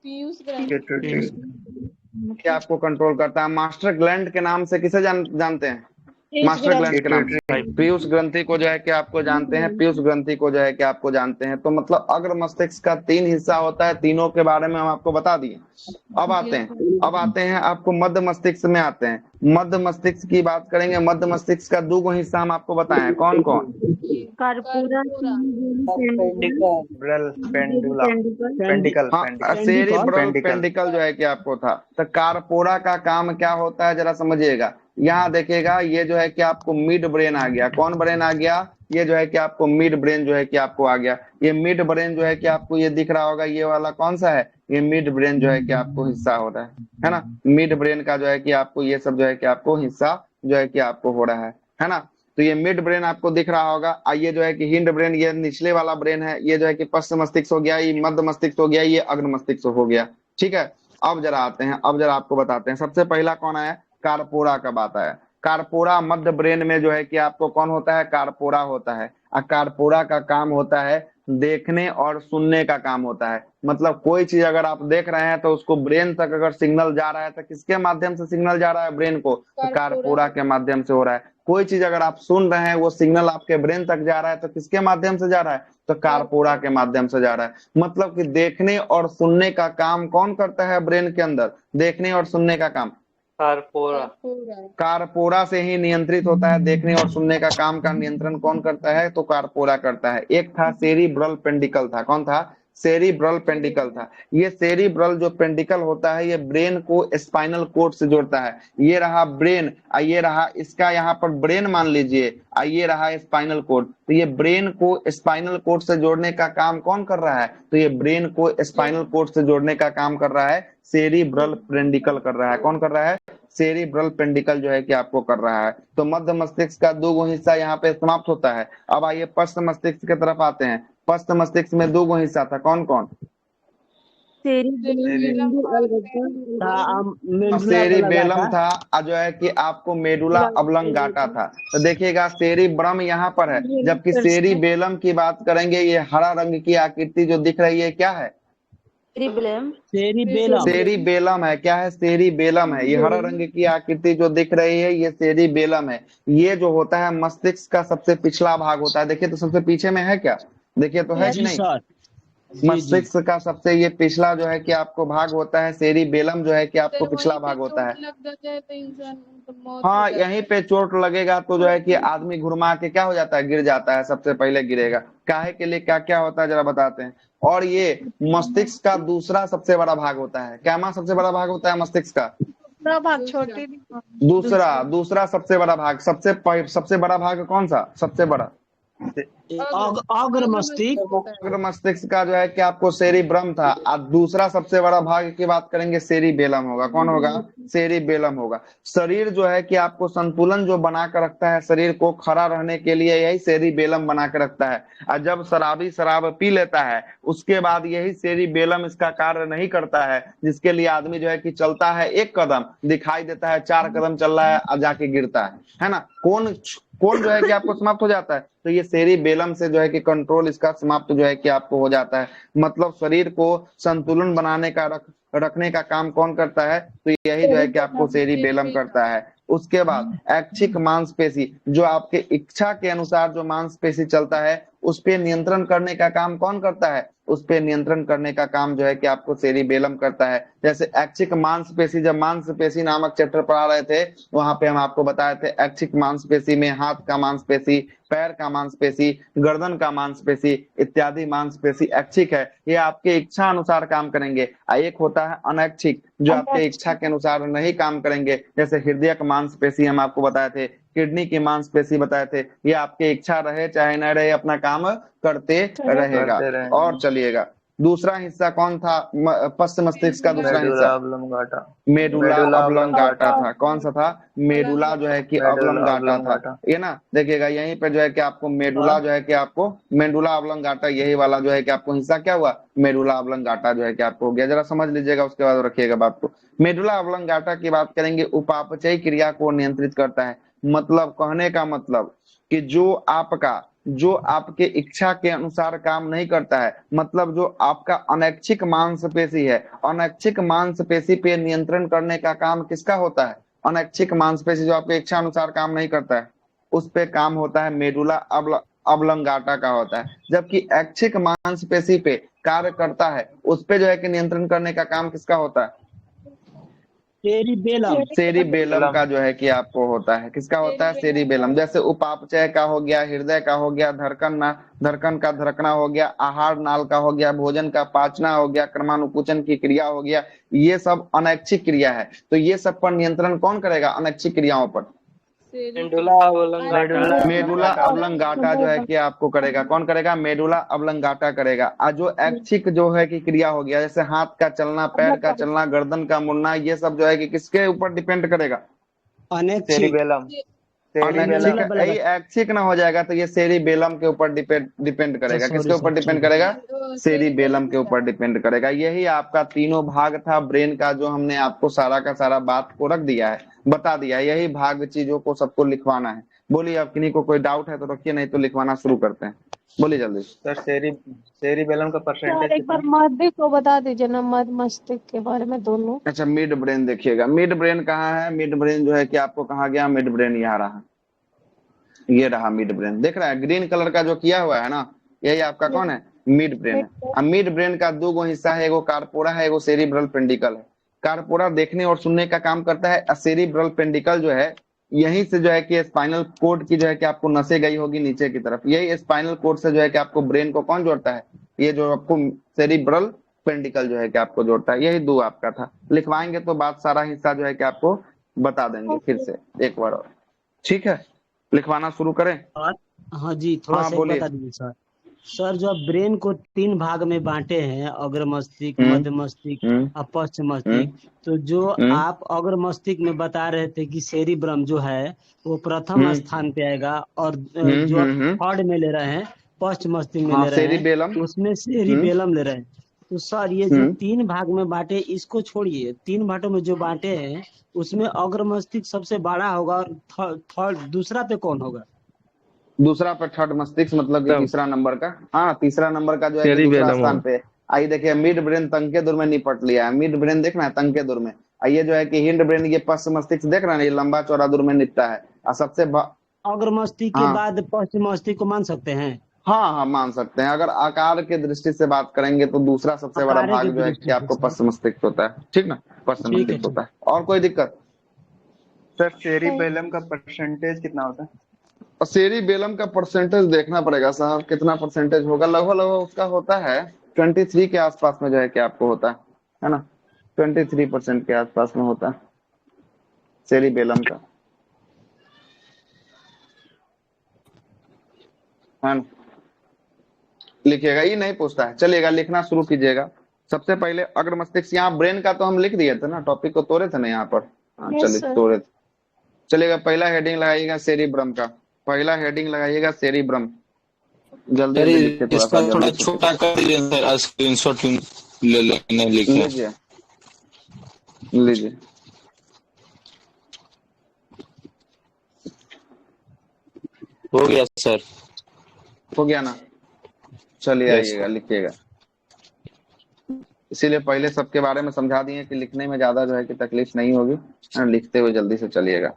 [SPEAKER 3] पीयूष ग्रंथि
[SPEAKER 1] क्या आपको कंट्रोल करता है, मास्टर ग्लैंड के नाम से किसे जानते हैं, मास्टर ग्लैंड के नाम से पीयूष ग्रंथि को जो है कि आपको जानते हैं, पीयूष ग्रंथि को जो है कि आपको जानते हैं। तो मतलब अग्र मस्तिष्क का 3 हिस्सा होता है, तीनों के बारे में हम आपको बता दिए। अब आते हैं आपको मध्य मस्तिष्क में आते हैं। मध्य मस्तिष्क की बात करेंगे। मध्य मस्तिष्क का 2 हिस्सा हम आपको बताएं, कौन कौन, सेरिब्रल पेंडिकल जो है कि आपको था। तो कार्पोरा का काम क्या होता है जरा समझिएगा। यहाँ देखिएगा ये जो है कि आपको मिड ब्रेन आ गया, कौन ब्रेन आ गया, ये जो है कि आपको मिड ब्रेन जो है कि आपको आ गया। ये मिड ब्रेन जो है कि आपको ये दिख रहा होगा, ये वाला कौन सा है, ये मिड ब्रेन जो है कि आपको हिस्सा हो रहा है ना। मिड ब्रेन का जो है कि आपको ये सब जो है कि आपको हिस्सा जो है कि आपको हो रहा है ना। तो ये मिड ब्रेन आपको दिख रहा होगा। ये जो है कि हिंड ब्रेन, ये निचले वाला ब्रेन है। ये जो है कि पश्च मस्तिष्क हो गया, ये मध्य मस्तिष्क हो गया, ये अग्र मस्तिष्क हो गया। ठीक है, अब जरा आते हैं, अब जरा आपको बताते हैं। सबसे पहला कौन आया? कारपोरा का बात आया। कारपोरा मध्य ब्रेन में जो है कि आपको कौन होता है? कारपोरा होता है। और कारपोरा का काम होता है देखने और सुनने का काम होता है। मतलब कोई चीज अगर आप देख रहे हैं तो उसको ब्रेन तक अगर सिग्नल जा रहा है तो किसके माध्यम से सिग्नल जा रहा है ब्रेन को? तो कारपोरा के माध्यम से हो रहा है। कोई चीज अगर आप सुन रहे हैं वो सिग्नल आपके ब्रेन तक जा रहा है तो किसके माध्यम से जा रहा है? तो कारपोरा के माध्यम से जा रहा है। मतलब कि देखने और सुनने का काम कौन करता है ब्रेन के अंदर? देखने और सुनने का काम
[SPEAKER 10] कारपोरा।
[SPEAKER 1] कारपोरा से ही नियंत्रित होता है। देखने और सुनने का काम का नियंत्रण कौन करता है? तो कारपोरा करता है। एक था सेरिब्रल पेंडिकल था। कौन था? सेरिब्रल पेंडिकल था। ये सेरिब्रल जो पेंडिकल होता है ये ब्रेन को स्पाइनल कोड से जोड़ता है। ये रहा ब्रेन, ये रहा इसका यहाँ पर ब्रेन मान लीजिए, ये रहा स्पाइनल कोड। तो ये ब्रेन को स्पाइनल कोड से जोड़ने का काम कौन कर रहा है? तो ये ब्रेन को स्पाइनल कोड से जोड़ने का काम कर रहा है सेरिब्रल पेंडिकल कर रहा है। कौन कर रहा है? सेरिब्रल पेंडिकल जो है कि आपको कर रहा है। तो मध्य मस्तिष्क का 2 हिस्सा यहाँ पे समाप्त होता है। अब आइए पश्च मस्तिष्क की तरफ आते हैं। पश्च मस्तिष्क में 2 हिस्सा था। कौन कौन? सेरिबेलम था, जो है कि आपको मेडुला ऑब्लंगाटा था। तो देखिएगा सेरिब्रम यहाँ पर है, जबकि सेरिबेलम की बात करेंगे ये हरा रंग की आकृति जो दिख रही है क्या है? सेरिबेलम है। क्या है? सेरिबेलम है। ये हरा रंग की आकृति जो दिख रही है ये सेरिबेलम है। ये जो होता है मस्तिष्क का सबसे पिछला भाग होता है। देखिए तो सबसे पीछे में है क्या? देखिए तो है कि नहीं? मस्तिष्क का सबसे ये पिछला जो है कि आपको भाग होता है सेरिबेलम जो है कि आपको पिछला भाग होता है। हाँ, यहीं पे चोट लगेगा तो जो है कि आदमी घुरमा के क्या हो जाता है? गिर जाता है, सबसे पहले गिरेगा। काहे के लिए क्या क्या होता है जरा बताते हैं। और ये मस्तिष्क का दूसरा सबसे बड़ा भाग होता है। क्या मां सबसे बड़ा भाग होता है मस्तिष्क का?
[SPEAKER 3] भाग छोटे
[SPEAKER 1] दूसरा सबसे बड़ा भाग। सबसे बड़ा भाग कौन सा? सबसे बड़ा
[SPEAKER 9] अग्र मस्तिष्क।
[SPEAKER 1] अग्र मस्तिष्क का जो है कि आपको सेरिब्रम था। और दूसरा सबसे बड़ा भाग की बात करेंगे सेरिबेलम होगा। कौन होगा? सेरिबेलम होगा। शरीर जो है कि आपको संतुलन जो बना कर रखता है, शरीर को खड़ा रहने के लिए यही सेरिबेलम बना कर रखता है। और जब शराबी शराब पी लेता है उसके बाद यही सेरिबेलम इसका कार्य नहीं करता है, जिसके लिए आदमी जो है कि चलता है 1 कदम, दिखाई देता है 4 कदम चल रहा है और जाके गिरता है ना? कौन जो है कि आपको समाप्त हो जाता है? तो ये सेरिबेलम से जो है कि कंट्रोल इसका समाप्त जो है कि आपको हो जाता है। मतलब शरीर को संतुलन बनाने का रखने का काम कौन करता है? तो यही जो है कि आपको सेरिबेलम करता है। उसके बाद ऐच्छिक मांसपेशी, जो आपके इच्छा के अनुसार जो मांसपेशी चलता है उस पे नियंत्रण करने का काम कौन करता है? उस पे नियंत्रण करने का काम जो है कि आपको सेरिबेलम करता है। जैसे ऐच्छिक मांसपेशी, जब मांसपेशी नामक चैप्टर पढ़ा रहे थे वहां पे हम आपको बताए थे ऐच्छिक मांसपेशी में हाथ का मांसपेशी, पैर का मांसपेशी, गर्दन का मांसपेशी इत्यादि मांसपेशी ऐच्छिक है। ये आपके इच्छा अनुसार काम करेंगे। एक होता है अनैच्छिक, जो आपके इच्छा के अनुसार नहीं काम करेंगे। जैसे हृदय का मांसपेशी हम आपको बताए थे, किडनी की मांसपेशी बताए थे। ये आपके इच्छा रहे चाहे न रहे अपना काम करते रहेगा। और चलिएगा दूसरा हिस्सा कौन था? पश्च मस्तिष्क का दूसरा हिस्सा मेडुला ऑब्लंगाटा था। कौन सा था? मेडुला जो है कि ऑब्लंगाटा था। ये ना देखिएगा यहीं पे जो है कि आपको मेडुला जो है कि आपको मेडुला ऑब्लंगाटा, यही वाला जो है कि आपको हिस्सा क्या हुआ? मेडुला ऑब्लंगाटा जो है कि आपको हो गया। जरा समझ लीजिएगा, उसके बाद रखिएगा बात को। मेडुला ऑब्लंगाटा की बात करेंगे, उपापचयी क्रिया को नियंत्रित करता है। मतलब कहने का मतलब कि जो आपके इच्छा के अनुसार काम नहीं करता है, मतलब जो आपका अनैच्छिक मांसपेशी है, अनैच्छिक मांसपेशी पे नियंत्रण करने का काम किसका होता है? अनैच्छिक मांसपेशी जो आपके इच्छा अनुसार काम नहीं करता है उस पे काम होता है मेडुला ऑब्लंगाटा का होता है। जबकि ऐच्छिक मांसपेशी पे कार्य करता है उस पे जो है कि नियंत्रण करने का काम किसका होता है? सेरिबेलम का जो है कि आपको होता है। किसका होता है? सेरिबेलम। जैसे उपापचय का हो गया, हृदय का हो गया, धड़कन का धड़कना हो गया, आहार नाल का हो गया, भोजन का पाचना हो गया, क्रमानुकुचन की क्रिया हो गया, ये सब अनैच्छिक क्रिया है। तो ये सब पर नियंत्रण कौन करेगा? अनैच्छिक क्रियाओं पर मेडुला ऑब्लंगाटा जो है कि आपको करेगा। कौन करेगा? मेडुला ऑब्लंगाटा करेगा। और जो ऐच्छिक जो है कि क्रिया हो गया, जैसे हाथ का चलना, पैर का चलना, गर्दन का मुड़ना, ये सब जो है कि किसके ऊपर डिपेंड करेगा? अनैच्छिक
[SPEAKER 9] बला
[SPEAKER 1] ऐच्छिक ना हो जाएगा तो ये सेरिबेलम के ऊपर डिपेंड करेगा। किसके ऊपर डिपेंड करेगा? सेरिबेलम के ऊपर डिपेंड करेगा। यही आपका तीनों भाग था ब्रेन का, जो हमने आपको सारा का सारा बात को रख दिया है, बता दिया है। यही भाग चीजों को सबको लिखवाना है। बोलिए, अब किन्हीं को कोई डाउट है तो रखिए, नहीं तो लिखवाना शुरू करते हैं। बोलिए जल्दी।
[SPEAKER 8] सर सेरिबेलम का
[SPEAKER 3] सर
[SPEAKER 8] परसेंटेज
[SPEAKER 3] एक बार
[SPEAKER 8] कितना?
[SPEAKER 3] मस्तिष्क को बता दीजिए ना, मध्य मस्तिष्क के बारे में दोनों।
[SPEAKER 1] अच्छा, मिड ब्रेन देखिएगा। मिड ब्रेन कहाँ है? मिड ब्रेन जो है कि आपको कहा गया, मिड ब्रेन यहाँ रहा, ये रहा मिड ब्रेन। देख रहा है ग्रीन कलर का जो किया हुआ है ना, यही आपका कौन है? मिड ब्रेन है। अब मिड ब्रेन का दो हिस्सा है, एगो कार्पोरा है, एगो सेरिब्रल पेंडिकल है। कार्पोरा देखने और सुनने का काम करता है। सेरिब्रल पेंडिकल जो है, यहीं से जो है कि स्पाइनल कोड की जो है कि आपको नसें गई होगी नीचे की तरफ, यही स्पाइनल कोड से जो है कि आपको ब्रेन को कौन जोड़ता है? ये जो आपको सेरिब्रल पेंडिकल जो है कि आपको जोड़ता है। यही दो आपका था। लिखवाएंगे तो बात सारा हिस्सा जो है कि आपको बता देंगे फिर से एक बार और। ठीक है, लिखवाना शुरू करें।
[SPEAKER 9] हाँ जी, थोड़ा
[SPEAKER 1] हाँ
[SPEAKER 9] सा एक
[SPEAKER 1] बोलिए।
[SPEAKER 9] बता दीजिए सर। सर जो आप ब्रेन को 3 भाग में बांटे हैं, अग्र मस्तिष्क,
[SPEAKER 1] हम्म
[SPEAKER 9] मध्य मस्तिष्क
[SPEAKER 1] हम्म
[SPEAKER 9] और पश्च
[SPEAKER 1] हम्म
[SPEAKER 9] मस्तिष्क, तो जो
[SPEAKER 1] हम्म
[SPEAKER 9] आप अग्र मस्तिष्क में बता रहे थे कि सेरिब्रम जो है वो प्रथम
[SPEAKER 1] हम्म
[SPEAKER 9] स्थान पे आएगा, और जो आप
[SPEAKER 1] हम्म।
[SPEAKER 9] थर्ड में ले रहे हैं, पश्च मस्तिष्क में
[SPEAKER 1] हाँ,
[SPEAKER 9] ले रहे हैं,
[SPEAKER 1] सेरिबेलम।
[SPEAKER 9] उसमें सेरिबेलम ले रहे हैं। तो सर ये जो
[SPEAKER 1] हम्म
[SPEAKER 9] 3 भाग में बांटे, इसको छोड़िए, 3 भागों में जो बांटे हैं उसमें अग्र मस्तिष्क सबसे बड़ा होगा, और थर्ड दूसरा पे कौन होगा?
[SPEAKER 1] दूसरा पर थर्ड मस्तिष्क, मतलब कि
[SPEAKER 10] तब
[SPEAKER 1] तीसरा नंबर का। हाँ, तीसरा नंबर का जो है कि दूसरा
[SPEAKER 10] सेरिबेलम
[SPEAKER 1] स्थान
[SPEAKER 10] हो।
[SPEAKER 1] पे है। आइए देखिए, मिड ब्रेन तंके दूर में निपट लिया है। मिड ब्रेन देखना है तंके दूर में। आइए जो है कि हिंड ब्रेन, ये पश्च मस्तिष्क देख रहे हैं, ये लंबा चौड़ा दूर में निपटा है। और
[SPEAKER 9] अग्र मस्तिष्क के
[SPEAKER 1] हाँ
[SPEAKER 9] बाद पश्चिम मस्तिष्क को मान सकते हैं?
[SPEAKER 1] हाँ हाँ, मान सकते हैं। अगर आकार के दृष्टि से बात करेंगे तो दूसरा सबसे बड़ा
[SPEAKER 9] आकार की
[SPEAKER 1] भाग जो है कि
[SPEAKER 9] दृष्टि से
[SPEAKER 1] आपको
[SPEAKER 9] सर।
[SPEAKER 1] पश्च मस्तिष्क होता है। ठीक ना, पश्च
[SPEAKER 9] ठीक है,
[SPEAKER 1] मस्तिष्क
[SPEAKER 9] ठीक।
[SPEAKER 1] होता है। और कोई दिक्कत?
[SPEAKER 8] सर सेरिबेलम का परसेंटेज कितना होता है?
[SPEAKER 1] और सेरिबेलम का परसेंटेज देखना पड़ेगा साहब, कितना परसेंटेज होगा। लगभग लगभग उसका होता है 23 के आसपास में जो है कि आपको होता है ना। 23% के आसपास में होता है सेरिबेलम का, है ना। लिखिएगा, ये नहीं पूछता है, चलिएगा लिखना शुरू कीजिएगा। सबसे पहले अग्र मस्तिष्क, यहाँ ब्रेन का तो हम लिख दिए थे ना, टॉपिक को तोड़े थे ना यहाँ पर। हाँ
[SPEAKER 3] यस
[SPEAKER 1] चलिए,
[SPEAKER 3] सर।
[SPEAKER 1] तोड़े थे। चलिएगा, पहला हेडिंग लगाइएगा सेरिब्रम का। पहला हेडिंग लगाइएगा सेरिब्रम। जल्दी
[SPEAKER 11] सर
[SPEAKER 1] जल्दी लिखिए, थोड़ा सा
[SPEAKER 11] इसका थोड़ा
[SPEAKER 1] जल्दी से।
[SPEAKER 11] छोटा कर दीजिए सर, स्क्रीनशॉट ले लेने लिखे।
[SPEAKER 1] लीजिए लीजिए।
[SPEAKER 11] हो गया सर।
[SPEAKER 1] हो गया ना? चलिए
[SPEAKER 11] यस
[SPEAKER 1] आइएगा, लिखिएगा। इसीलिए पहले सबके बारे में समझा दिए कि लिखने में ज्यादा जो है कि तकलीफ नहीं होगी, है ना। लिखते हुए जल्दी से चलिएगा।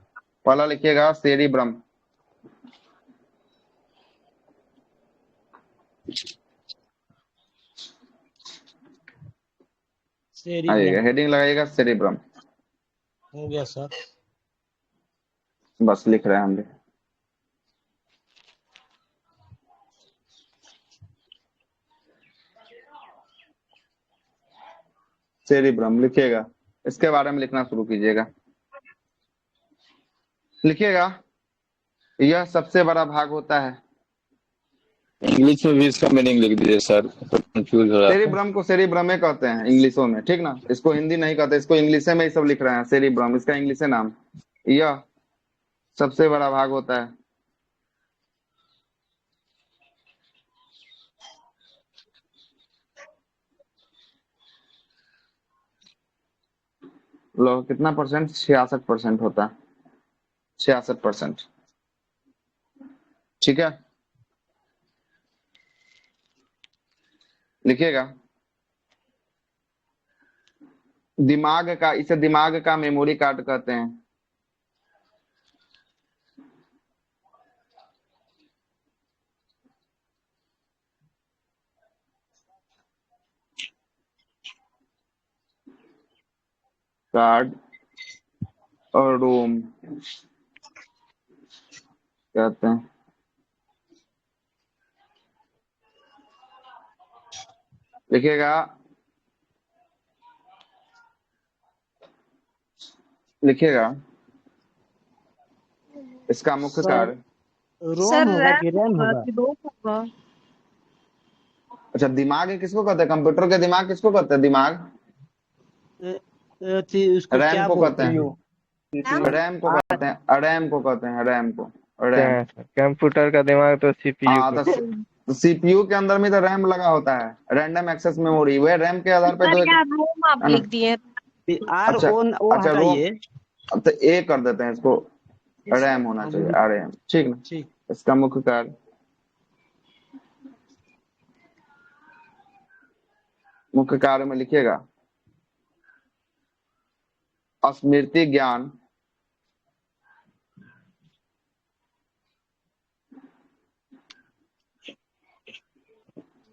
[SPEAKER 1] पहला लिखिएगा सेरिब्रम।
[SPEAKER 9] सेरिब्रम
[SPEAKER 1] आइएगा, हेडिंग लगाइएगा सेरिब्रम।
[SPEAKER 9] हो गया सर।
[SPEAKER 1] बस लिख रहे हैं हम भी। सेरिब्रम लिखिएगा, इसके बारे में लिखना शुरू कीजिएगा। लिखिएगा, यह सबसे बड़ा भाग होता है।
[SPEAKER 11] इंग्लिश में भी इसका मीनिंग लिख दीजिए सर, तो कंफ्यूज हो जाता है।
[SPEAKER 1] सेरिब्रम को सेरिब्रमे कहते हैं इंग्लिशों में, ठीक ना। इसको हिंदी नहीं कहते, इसको इंग्लिश में ही सब लिख रहे हैं। सेरिब्रम इसका इंग्लिश नाम। यह सबसे बड़ा भाग होता है। लो, कितना परसेंट? 66% होता है। 66%। ठीक है, लिखिएगा। दिमाग का, इसे दिमाग का मेमोरी कार्ड कहते हैं। कार्ड और रोम कहते हैं। लिखिएगा, लिखिएगा इसका मुख्य
[SPEAKER 9] सर
[SPEAKER 1] कार्य।
[SPEAKER 9] रोम होगा कि रैम होगा?
[SPEAKER 3] होगा।
[SPEAKER 1] अच्छा, दिमाग किसको कहते हैं? कंप्यूटर के दिमाग किसको कहते हैं? दिमाग
[SPEAKER 9] उसको
[SPEAKER 1] रैम
[SPEAKER 9] क्या
[SPEAKER 1] को कहते
[SPEAKER 9] बोलते
[SPEAKER 1] हैं।
[SPEAKER 9] हैं?
[SPEAKER 1] रैम को कहते हैं, रैम को कहते हैं, रैम को, रैम।
[SPEAKER 4] कंप्यूटर का दिमाग तो सीपीयू
[SPEAKER 1] हाँ, तो सीपीयू के अंदर में तो रैम लगा होता है, रैंडम एक्सेस मेमोरी, वह रैम के आधार पे तो
[SPEAKER 3] आप
[SPEAKER 1] है ना।
[SPEAKER 3] लिख दिए।
[SPEAKER 9] आर
[SPEAKER 1] अच्छा
[SPEAKER 9] ओ
[SPEAKER 1] अच्छा,
[SPEAKER 9] हटाइए।
[SPEAKER 1] अब तो ए कर देते हैं इसको, रैम होना चाहिए, आरएम, ठीक ना।
[SPEAKER 9] ठीक।
[SPEAKER 1] इसका मुख्य कार्य, मुख्य कार्य में लिखिएगा स्मृति ज्ञान,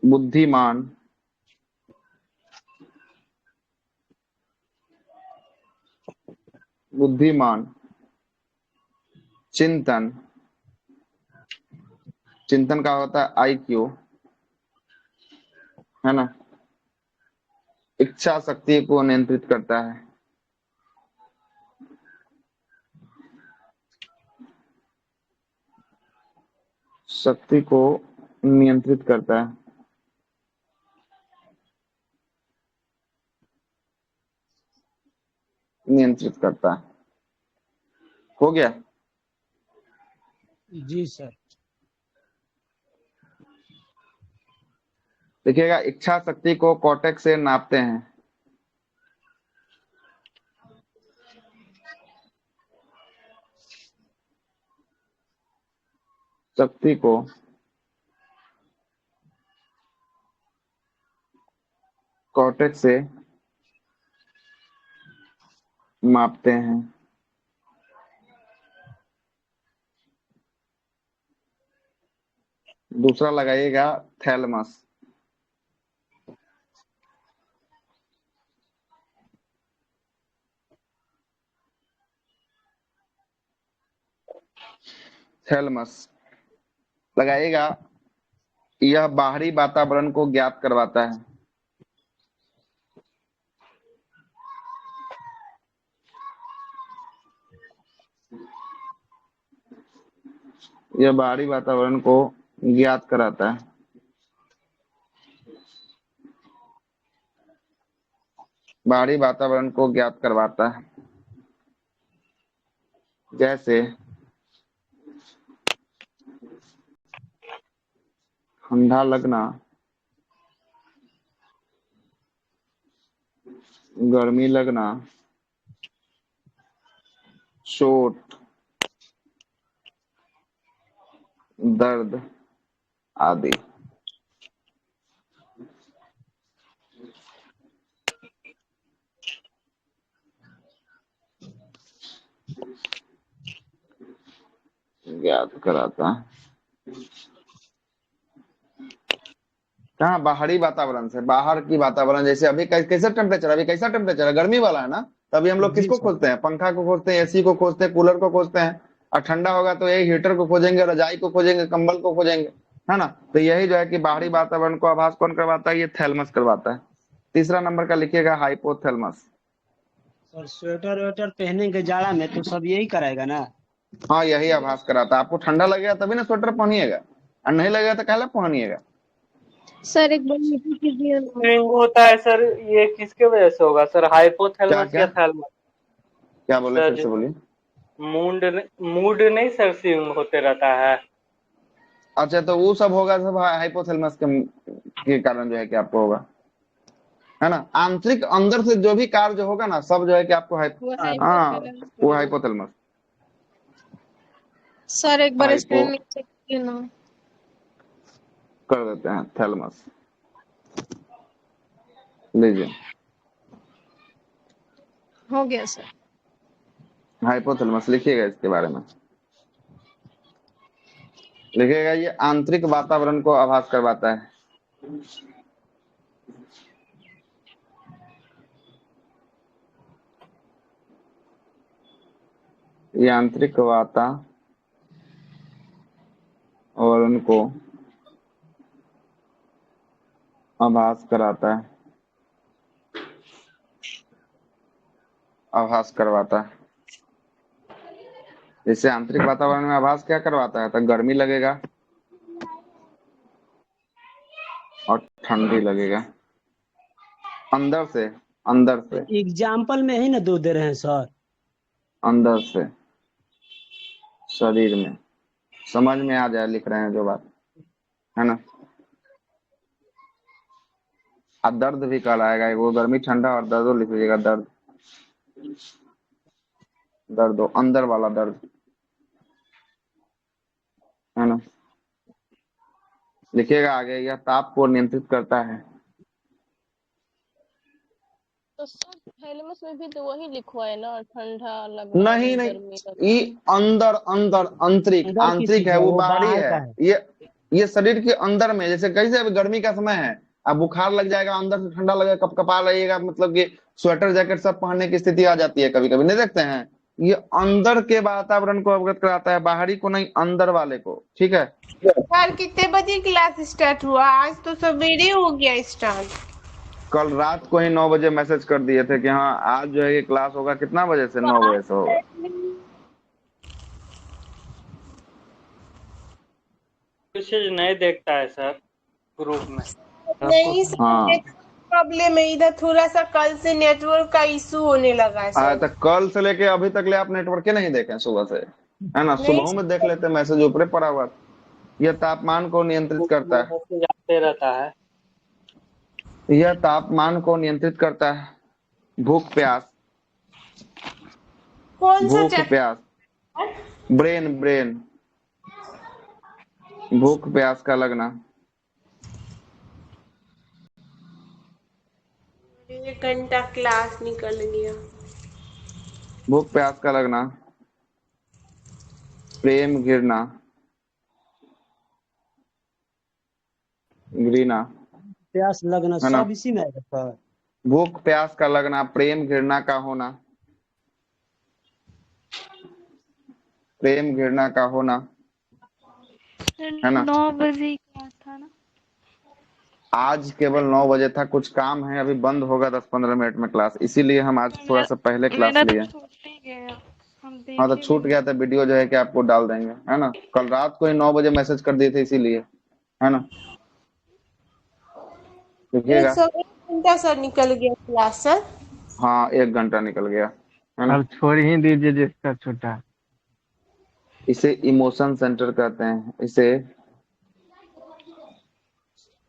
[SPEAKER 1] बुद्धिमान, बुद्धिमान, चिंतन, चिंतन का होता है आईक्यू, है ना। इच्छा शक्ति को नियंत्रित करता है, शक्ति को नियंत्रित करता है, नियंत्रित करता है। हो गया।
[SPEAKER 9] जी सर।
[SPEAKER 1] देखिएगा इच्छा शक्ति को कॉर्टेक्स से नापते हैं, शक्ति को कॉर्टेक्स से मापते हैं। दूसरा लगाइएगा थैलमस, थैलमस लगाइएगा, यह बाहरी वातावरण को ज्ञात करवाता है, यह बाहरी वातावरण को ज्ञात कराता है, बाहरी वातावरण को ज्ञात करवाता है। जैसे ठंडा लगना, गर्मी लगना, चोट, दर्द आदि। ज्ञात कराता है। कहाँ बाहरी वातावरण से, बाहर की वातावरण, जैसे अभी कैसा टेम्परेचर, अभी कैसा टेम्परेचर है, गर्मी वाला है ना, तभी हम लोग किसको खोजते हैं, पंखा को खोजते हैं, एसी को खोजते हैं, कूलर को खोजते हैं। और ठंडा होगा तो यही हीटर को खोजेंगे, रजाई को खोजेंगे, कंबल को खोजेंगे, है ना। तो यही जो है कि बाहरी वातावरण को आभास कौन करवाता है, ये थैलमस करवाता है। तीसरा नंबर का लिखिएगा हाइपोथैलमस।
[SPEAKER 9] सर स्वेटर वेटर पहनेंगे जाड़ा में तो सब यही कराएगा ना।
[SPEAKER 1] हाँ, यही आभास कराता है। आपको ठंडा लगेगा तभी ना स्वेटर पहनिएगा, और नहीं लगेगा तो कहला पहनिएगा।
[SPEAKER 3] सर एक बार रिपीट कीजिए।
[SPEAKER 10] स्विंग होता है सर, ये किसके वजह से होगा सर, हाइपोथैलेमस
[SPEAKER 1] क्या
[SPEAKER 10] या थैलेमस?
[SPEAKER 1] क्या बोले,
[SPEAKER 10] सर
[SPEAKER 1] फिर से बोलिए।
[SPEAKER 10] मूड नहीं सर स्विंग होते रहता है।
[SPEAKER 1] अच्छा, तो वो सब होगा, सब हाइपोथैलेमस के कारण जो है कि आपको होगा, है ना। आंतरिक अंदर से जो भी कार्य जो होगा ना, सब जो है कि आपको हाँ, वो हाइपोथैलेमस।
[SPEAKER 3] सर एक बार
[SPEAKER 1] हाइपो
[SPEAKER 3] स्क्रीन नीचे कीजिए ना।
[SPEAKER 1] कर देते हैं थैलेमस, लीजिए
[SPEAKER 3] हो गया सर।
[SPEAKER 1] हाइपोथैलेमस लिखिएगा, इसके बारे में लिखिएगा, ये आंतरिक वातावरण को आभास करवाता है। ये आंतरिक वातावरण को आभास कराता है, आभास करवाता है। जैसे आंतरिक वातावरण में आभास क्या करवाता है, तो गर्मी लगेगा और ठंडी लगेगा, अंदर से, अंदर से।
[SPEAKER 9] एग्जाम्पल में ही ना दो दे रहे हैं सर।
[SPEAKER 1] अंदर से शरीर में, समझ में आ जाए लिख रहे हैं जो बात है ना। अब दर्द भी कल आएगा, वो गर्मी ठंडा और दर्द लिख लीजिएगा, दर्द दर्द हो, अंदर वाला दर्द है ना। लिखिएगा आगे, यह ताप को नियंत्रित करता है।
[SPEAKER 5] तो सर थैलेमस में भी तो वही लिखवा है ना, ठंडा लगना
[SPEAKER 1] नहीं
[SPEAKER 5] गर्मी
[SPEAKER 1] नहीं,
[SPEAKER 5] लगना।
[SPEAKER 1] ये अंदर अंदर आंतरिक
[SPEAKER 9] अंदर की
[SPEAKER 1] आंतरिक
[SPEAKER 9] चीज
[SPEAKER 1] है,
[SPEAKER 9] है,
[SPEAKER 1] वो
[SPEAKER 9] वो
[SPEAKER 1] बाहरी
[SPEAKER 9] बाहर
[SPEAKER 1] है।
[SPEAKER 9] का है।
[SPEAKER 1] ये शरीर के अंदर में, जैसे कैसे अभी गर्मी का समय है, अब बुखार लग जाएगा, अंदर से ठंडा लगेगा, कपकपा लगेगा, मतलब कि स्वेटर जैकेट सब पहनने की स्थिति आ जाती है कभी कभी, नहीं देखते हैं। ये अंदर के वातावरण को अवगत कराता है, बाहरी को नहीं, अंदर वाले को, ठीक है।
[SPEAKER 12] सर कितने बजे क्लास स्टार्ट हुआ? आज तो सवेरे हो गया स्टार्ट।
[SPEAKER 1] कल रात को ही 9 बजे मैसेज कर दिए थे कि हाँ आज जो है ये क्लास होगा, कितना बजे से? 9 बजे से होगा।
[SPEAKER 10] मैसेज नहीं देखता है सर ग्रुप में।
[SPEAKER 12] नहीं सर,
[SPEAKER 1] हाँ
[SPEAKER 12] प्रॉब्लम है इधर, थोड़ा सा कल से नेटवर्क का इशू होने लगा है सर।
[SPEAKER 1] तो कल से लेके अभी तक ले आप नेटवर्क नहीं देखे सुबह से, है ना।
[SPEAKER 12] नहीं
[SPEAKER 1] सुबह में देख लेते मैसेज, ऊपर पड़ा हुआ। यह तापमान को नियंत्रित करता है,
[SPEAKER 10] मैसेज आते रहता है।
[SPEAKER 1] यह तापमान को नियंत्रित करता है। भूख प्यास,
[SPEAKER 12] कौन सा
[SPEAKER 1] भूख
[SPEAKER 12] चैप्टर?
[SPEAKER 1] प्यास, ब्रेन ब्रेन, भूख प्यास का लगना।
[SPEAKER 12] 1 घंटा क्लास निकल गया।
[SPEAKER 1] भूख प्यास का लगना, प्रेम गिरना, गिरना,
[SPEAKER 9] प्यास लगना
[SPEAKER 1] है ना।
[SPEAKER 9] सब इसी में आएगा सर।
[SPEAKER 1] भूख प्यास का लगना, प्रेम घृणा का होना, प्रेम घृणा का होना, है ना।
[SPEAKER 7] 9 बजे क्या था ना?
[SPEAKER 1] आज केवल 9 बजे था, कुछ काम है, अभी बंद होगा 10-15 मिनट में क्लास, इसीलिए हम आज थोड़ा सा पहले क्लास
[SPEAKER 7] मेरा
[SPEAKER 1] लिए।
[SPEAKER 7] तो छूट ही गया, हम
[SPEAKER 1] हाँ तो
[SPEAKER 7] देखे
[SPEAKER 1] छूट
[SPEAKER 7] भी
[SPEAKER 1] गया था, वीडियो जो है कि आपको डाल देंगे, है ना। कल रात को ही 9 बजे मैसेज कर दिए थे, इसीलिए, है ना। देखिएगा,
[SPEAKER 12] 1 घंटा सर निकल गया क्लास सर।
[SPEAKER 1] हाँ 1 घंटा निकल गया, है ना।
[SPEAKER 4] अब छोड़ ही दीजिए जिसका छूटा।
[SPEAKER 1] इसे इमोशन सेंटर कहते हैं, इसे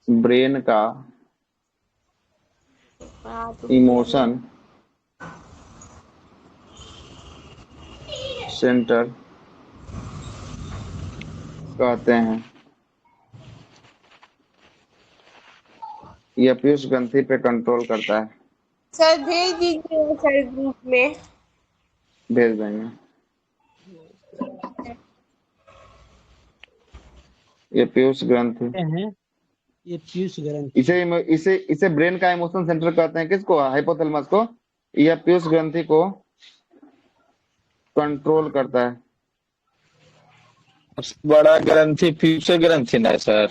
[SPEAKER 1] ब्रेन का इमोशन सेंटर कहते हैं। यह पीयूष ग्रंथि पे कंट्रोल करता है।
[SPEAKER 12] सर भेज दीजिए सर ग्रुप में।
[SPEAKER 1] भेज देंगे। ये पीयूष ग्रंथि
[SPEAKER 9] हैं, ये पीयूष ग्रंथि।
[SPEAKER 1] इसे इसे इसे ब्रेन का इमोशन सेंटर कहते हैं। किसको? हाइपोथैलेमस को। यह पीयूष ग्रंथि को कंट्रोल करता है।
[SPEAKER 11] सबसे बड़ा ग्रंथि पीयूष ग्रंथि ना है सर।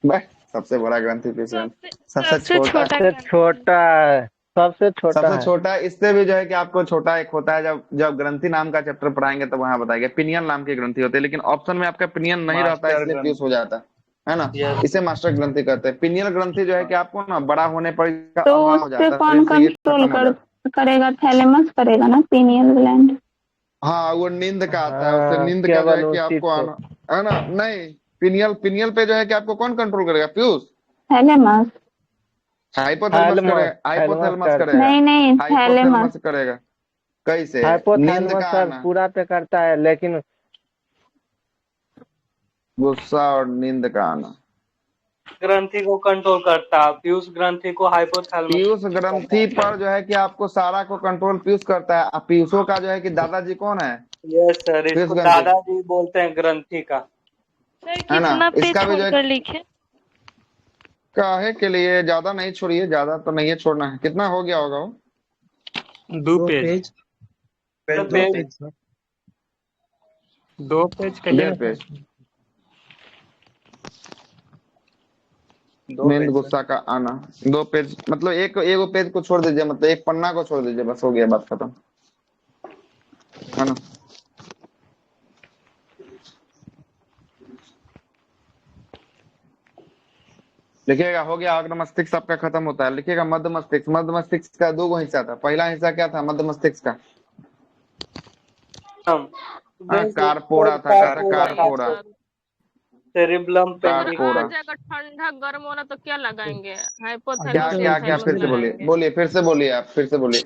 [SPEAKER 1] बस सबसे बड़ा ग्रंथि पीयूष ग्रंथि, सबसे
[SPEAKER 4] सबसे
[SPEAKER 1] छोटा
[SPEAKER 4] छोटा है, सबसे छोटा
[SPEAKER 1] सबसे
[SPEAKER 4] है।
[SPEAKER 1] छोटा। इससे भी जो है कि आपको छोटा एक होता है, जब जब ग्रंथि नाम का चैप्टर पढ़ाएंगे तो वहां बताएंगे। पिनियन नाम की ग्रंथि होती है, लेकिन ऑप्शन में आपका पिनियन नहीं रहता है,
[SPEAKER 10] मास्टर
[SPEAKER 1] इसलिए पीयूष हो जाता है ना।
[SPEAKER 10] Yes.
[SPEAKER 1] इसे मास्टर ग्रंथि कहते हैं। पिनियल ग्रंथि जो है कि आपको ना बड़ा होने पर इसका
[SPEAKER 7] तो
[SPEAKER 1] अभाव हो
[SPEAKER 7] उस
[SPEAKER 1] जाता
[SPEAKER 7] पे
[SPEAKER 1] है,
[SPEAKER 7] कौन
[SPEAKER 1] इससे ये
[SPEAKER 7] कंट्रोल
[SPEAKER 1] खत्म हो जाता है।
[SPEAKER 7] करेगा? थैलेमस करेगा ना, पीनियल ग्लैंड।
[SPEAKER 1] हाँ वो नींद का आता है, उससे
[SPEAKER 4] हाँ,
[SPEAKER 1] नींद का जो है
[SPEAKER 4] केवल
[SPEAKER 1] कि
[SPEAKER 4] उसी
[SPEAKER 1] आपको
[SPEAKER 4] को।
[SPEAKER 1] आना, है ना। नहीं, पिनियल पिनियल पे जो है कि आपको कौन कंट्रोल करेगा? पीयूष।
[SPEAKER 7] थैलेमस।
[SPEAKER 1] हाइपोथैलेमस करेगा, हाइपोथैलेमस
[SPEAKER 4] करता
[SPEAKER 1] करेगा,
[SPEAKER 7] नहीं नहीं, थैलेमस।
[SPEAKER 1] हाइपोथैलेमस करेगा। कैसे? नींद
[SPEAKER 4] हाइपोथैलेमस
[SPEAKER 1] का
[SPEAKER 4] सर
[SPEAKER 1] आना,
[SPEAKER 4] पूरा पे करता है, लेकिन
[SPEAKER 1] गुस्सा और नींद का आना।
[SPEAKER 10] ग्रंथि को कंट्रोल करता है, पीयूष ग्रंथि को हाइपोथैलेमस।
[SPEAKER 1] पीयूष ग्रंथि पर जो है कि आपको सारा को कंट्रोल पीयूष करता है। अब पीयूषों का जो है कि दादाजी कौन है?
[SPEAKER 10] यस सर,
[SPEAKER 1] पीयूष
[SPEAKER 10] इसको
[SPEAKER 1] ग्रंथि,
[SPEAKER 10] दादाजी बोलते हैं ग्रंथि का।
[SPEAKER 7] सर
[SPEAKER 1] है ना।
[SPEAKER 7] कितना पेज
[SPEAKER 1] इसका भी जो है
[SPEAKER 7] छोड़कर लिखे?
[SPEAKER 1] काहे के लिए, ज्यादा नहीं छोड़िए, ज्यादा तो नहीं है छोड़ना है। कितना हो गया होगा वो?
[SPEAKER 9] 2 पेज।
[SPEAKER 10] तो
[SPEAKER 9] 2
[SPEAKER 10] page
[SPEAKER 9] page sir.
[SPEAKER 4] 2 page
[SPEAKER 1] 1.5 page. नींद गुस्सा का आना 2 पेज, मतलब एक एगो पेज को छोड़ दीजिए, मतलब एक पन्ना को छोड़ दीजिए, बस हो गया, बात खत्म, है ना। लिखिएगा, हो गया। अग्र मस्तिष्क आपका खत्म होता है। लिखिएगा मध्य मस्तिष्क। मध्य मस्तिष्क का 2 हिस्सा था। पहला हिस्सा क्या था मध्य मस्तिष्क का? कारपोरा था, कह रहा कारपोरा,
[SPEAKER 10] सेरिब्लम
[SPEAKER 5] अगर आ
[SPEAKER 1] कारपोरा।
[SPEAKER 5] जाएगा ठंडा गर्म होना तो क्या लगाएंगे?
[SPEAKER 1] क्या
[SPEAKER 5] हाइपोथैलेमस
[SPEAKER 1] क्या क्या फिर से बोलिए,
[SPEAKER 5] लगाएंगे।
[SPEAKER 1] बोलिए फिर से बोलिए, आप फिर से बोलिए।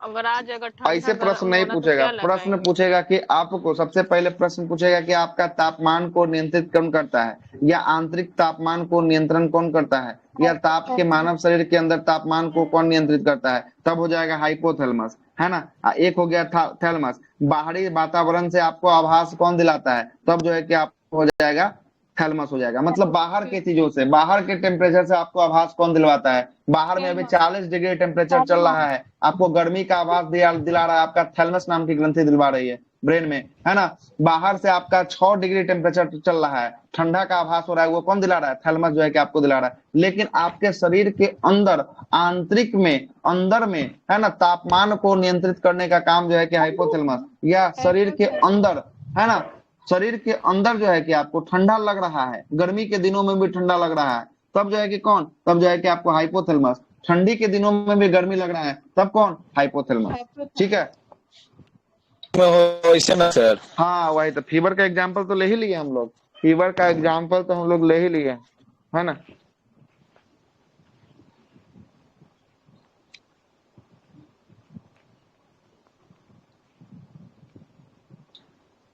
[SPEAKER 5] अगर आ जाएगा ठंडा
[SPEAKER 1] ऐसे प्रश्न
[SPEAKER 5] गर्म
[SPEAKER 1] नहीं
[SPEAKER 5] होना तो
[SPEAKER 1] पूछेगा,
[SPEAKER 5] क्या
[SPEAKER 1] प्रश्न
[SPEAKER 5] लगाएंगे?
[SPEAKER 1] पूछेगा कि आपको, सबसे पहले प्रश्न पूछेगा कि आपका तापमान को नियंत्रित कौन करता है, या आंतरिक तापमान को नियंत्रण कौन करता है, या ताप के मानव शरीर के अंदर तापमान को कौन नियंत्रित करता है, तब हो जाएगा हाइपोथैलेमस, है ना। एक हो गया थैलेमस, बाहरी वातावरण से आपको आभास कौन दिलाता है, तब जो है कि आपको हो जाएगा थैलेमस हो जाएगा। मतलब बाहर के चीजों से, बाहर के टेम्परेचर से आपको आभास कौन दिलवाता है, बाहर में अभी 40 डिग्री टेम्परेचर चल रहा है, आपको गर्मी का आभास दिला रहा है, आपका थैलेमस नाम की ग्रंथि दिलवा रही है ब्रेन में, है ना। बाहर से आपका 6 डिग्री टेम्परेचर चल रहा है, ठंडा का आभास हो रहा है, वो कौन दिला रहा है, थैलेमस जो है कि आपको दिला रहा है। लेकिन आपके शरीर के अंदर, आंतरिक में, अंदर में, है ना, तापमान को नियंत्रित करने का काम जो है कि हाइपोथैलेमस, या शरीर के अंदर, है ना, शरीर के अंदर जो है कि आपको ठंडा लग रहा है, गर्मी के दिनों में भी ठंडा लग रहा है, तब जो है कि कौन, तब जो है कि आपको हाइपोथैलेमस। ठंडी के दिनों में भी गर्मी लग रहा है, तब कौन, हाइपोथैलेमस। ठीक है,
[SPEAKER 11] वैसे ना सर।
[SPEAKER 1] हाँ वही तो, फीवर का एग्जाम्पल तो ले ही लिए हम लोग, फीवर का एग्जाम्पल तो हम लोग ले ही लिए, है ना।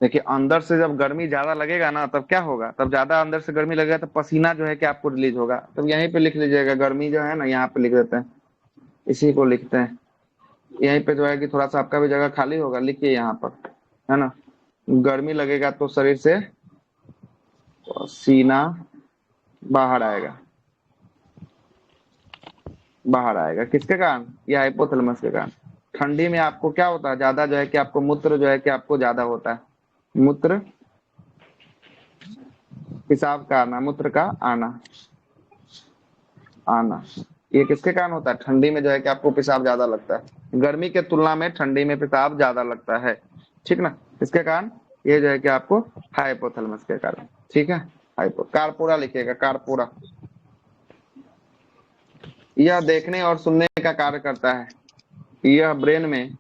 [SPEAKER 1] देखिए अंदर से जब गर्मी ज्यादा लगेगा ना, तब क्या होगा, तब ज्यादा अंदर से गर्मी लगेगा तो पसीना जो है कि आपको रिलीज होगा। तब यहीं पे लिख लीजिएगा, गर्मी जो है ना, यहाँ पे लिख देते हैं, इसी को लिखते हैं, यहीं पे जो है कि थोड़ा सा आपका भी जगह खाली होगा, लिखिए यहाँ पर, है ना। गर्मी लगेगा तो शरीर से पसीना बाहर आएगा, बाहर आएगा, किसके कारण, ये हाइपोथैलेमस के कारण। ठंडी में आपको क्या होता है, ज्यादा जो है कि आपको मूत्र जो है कि आपको ज्यादा होता है, मूत्र, पेशाब का आना, मूत्र का आना, आना, ये किसके कारण होता है, ठंडी में जो है कि आपको पेशाब ज्यादा लगता है, गर्मी के तुलना में ठंडी में पेशाब ज्यादा लगता है, ठीक ना। इसके कारण ये जो है कि आपको हाइपोथैलेमस के कारण, ठीक है। कारपोरा लिखिएगा, कारपोरा। यह देखने और सुनने का कार्य करता है, यह ब्रेन में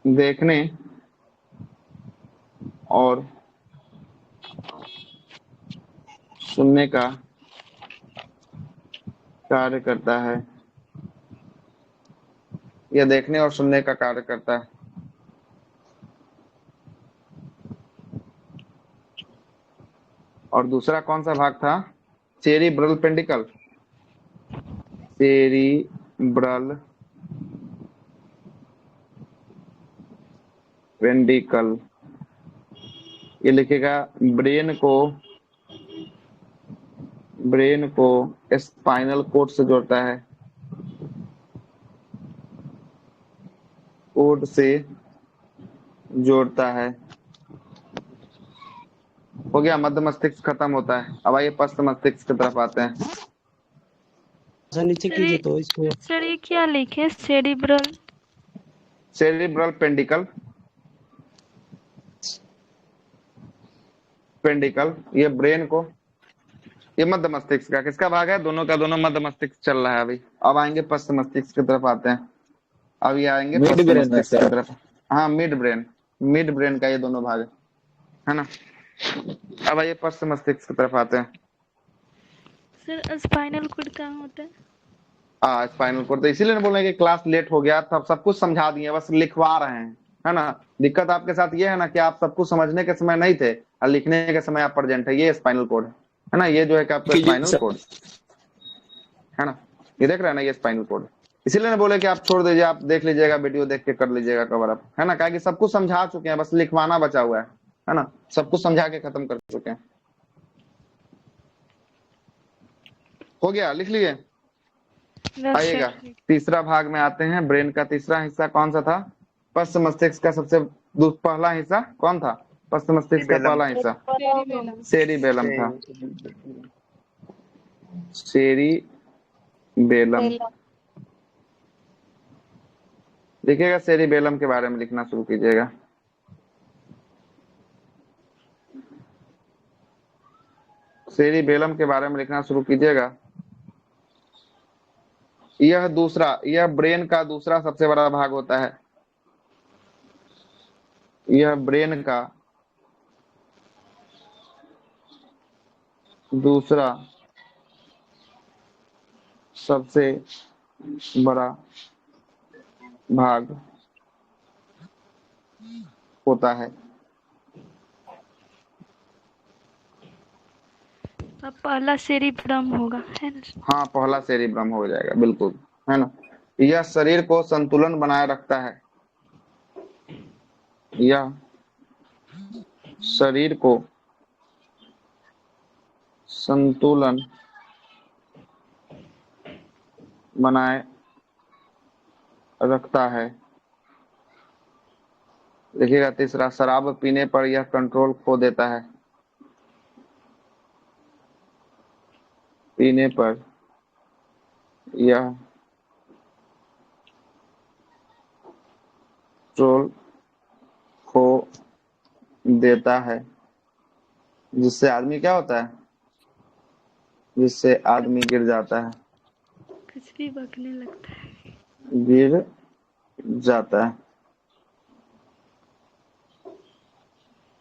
[SPEAKER 1] देखने और सुनने का कार्य करता है, यह देखने और सुनने का कार्य करता है। और दूसरा कौन सा भाग था, सेरिब्रल पेंडिकल, सेरिब्रल पेंडिकल, ये लिखेगा ब्रेन को स्पाइनल कोड से जोड़ता है, कोड से जोड़ता है। हो गया, मध्य मस्तिष्क खत्म होता है। अब आइए पश्च मस्तिष्क की तरफ आते हैं।
[SPEAKER 9] नीचे कीजिए तो इसको।
[SPEAKER 7] सर ये क्या लिखे, सेरिब्रल?
[SPEAKER 1] सेरिब्रल पेंडिकल, पेंडिकल ये ब्रेन को, ये मध्य मस्तिष्क का किसका भाग है, दोनों का दोनों मध्य मस्तिष्क चल रहा है अभी। अब आएंगे पश्च मस्तिष्क की तरफ आते हैं, अब ये आएंगे
[SPEAKER 11] मिड
[SPEAKER 1] पश्च
[SPEAKER 11] ब्रेन है
[SPEAKER 1] मस्तिष्क की
[SPEAKER 11] सर।
[SPEAKER 1] तरफ। हाँ मिड ब्रेन का ये दोनों भाग है ना। अब आइए पश्च मस्तिष्क की तरफ आते हैं।
[SPEAKER 7] सर स्पाइनल कोड कहाँ होता है?
[SPEAKER 1] हाँ स्पाइनल कोड, तो इसीलिए बोल रहे हैं कि क्लास लेट हो गया, तब सब कुछ समझा दिए, बस लिखवा रहे हैं, है ना। दिक्कत आपके साथ ये है ना कि आप सब कुछ समझने के समय नहीं थे और लिखने के समय आप प्रेजेंट है। ये स्पाइनल कोड है ना, ये जो है कि आपका स्पाइनल कोड है ना, ये देख रहे हैं ना, ये स्पाइनल कोड। इसीलिए बोले कि आप छोड़ दीजिए, आप देख लीजिएगा, वीडियो देख के कर लीजिएगा कवर अप, है ना। कहा कि सब कुछ समझा चुके हैं, बस लिखवाना बचा हुआ है ना, सब कुछ समझा के खत्म कर चुके हैं। हो गया, लिख लिए। आइएगा तीसरा भाग में आते हैं। ब्रेन का तीसरा हिस्सा कौन सा था, पश्च मस्तिष्क का सबसे पहला हिस्सा कौन था, पश्च मस्तिष्क का पहला हिस्सा सेरिबेलम था, सेरिबेलम। लिखिएगा, सेरिबेलम के बारे में लिखना शुरू कीजिएगा। सेरिबेलम के बारे में लिखना शुरू कीजिएगा। यह ब्रेन का दूसरा सबसे बड़ा भाग होता है। यह ब्रेन का दूसरा सबसे बड़ा भाग होता है।
[SPEAKER 7] अब पहला सेरिब्रम होगा, है ना?
[SPEAKER 1] हाँ, पहला सेरिब्रम हो जाएगा, बिल्कुल, है ना। यह शरीर को संतुलन बनाए रखता है। यह शरीर को संतुलन बनाए रखता है। देखिएगा तीसरा, शराब पीने पर यह कंट्रोल खो देता है। पीने पर यह कंट्रोल खो देता है, जिससे आदमी क्या होता है, जिससे आदमी गिर जाता है,
[SPEAKER 7] कुछ भी बकने लगता है।
[SPEAKER 1] गिर जाता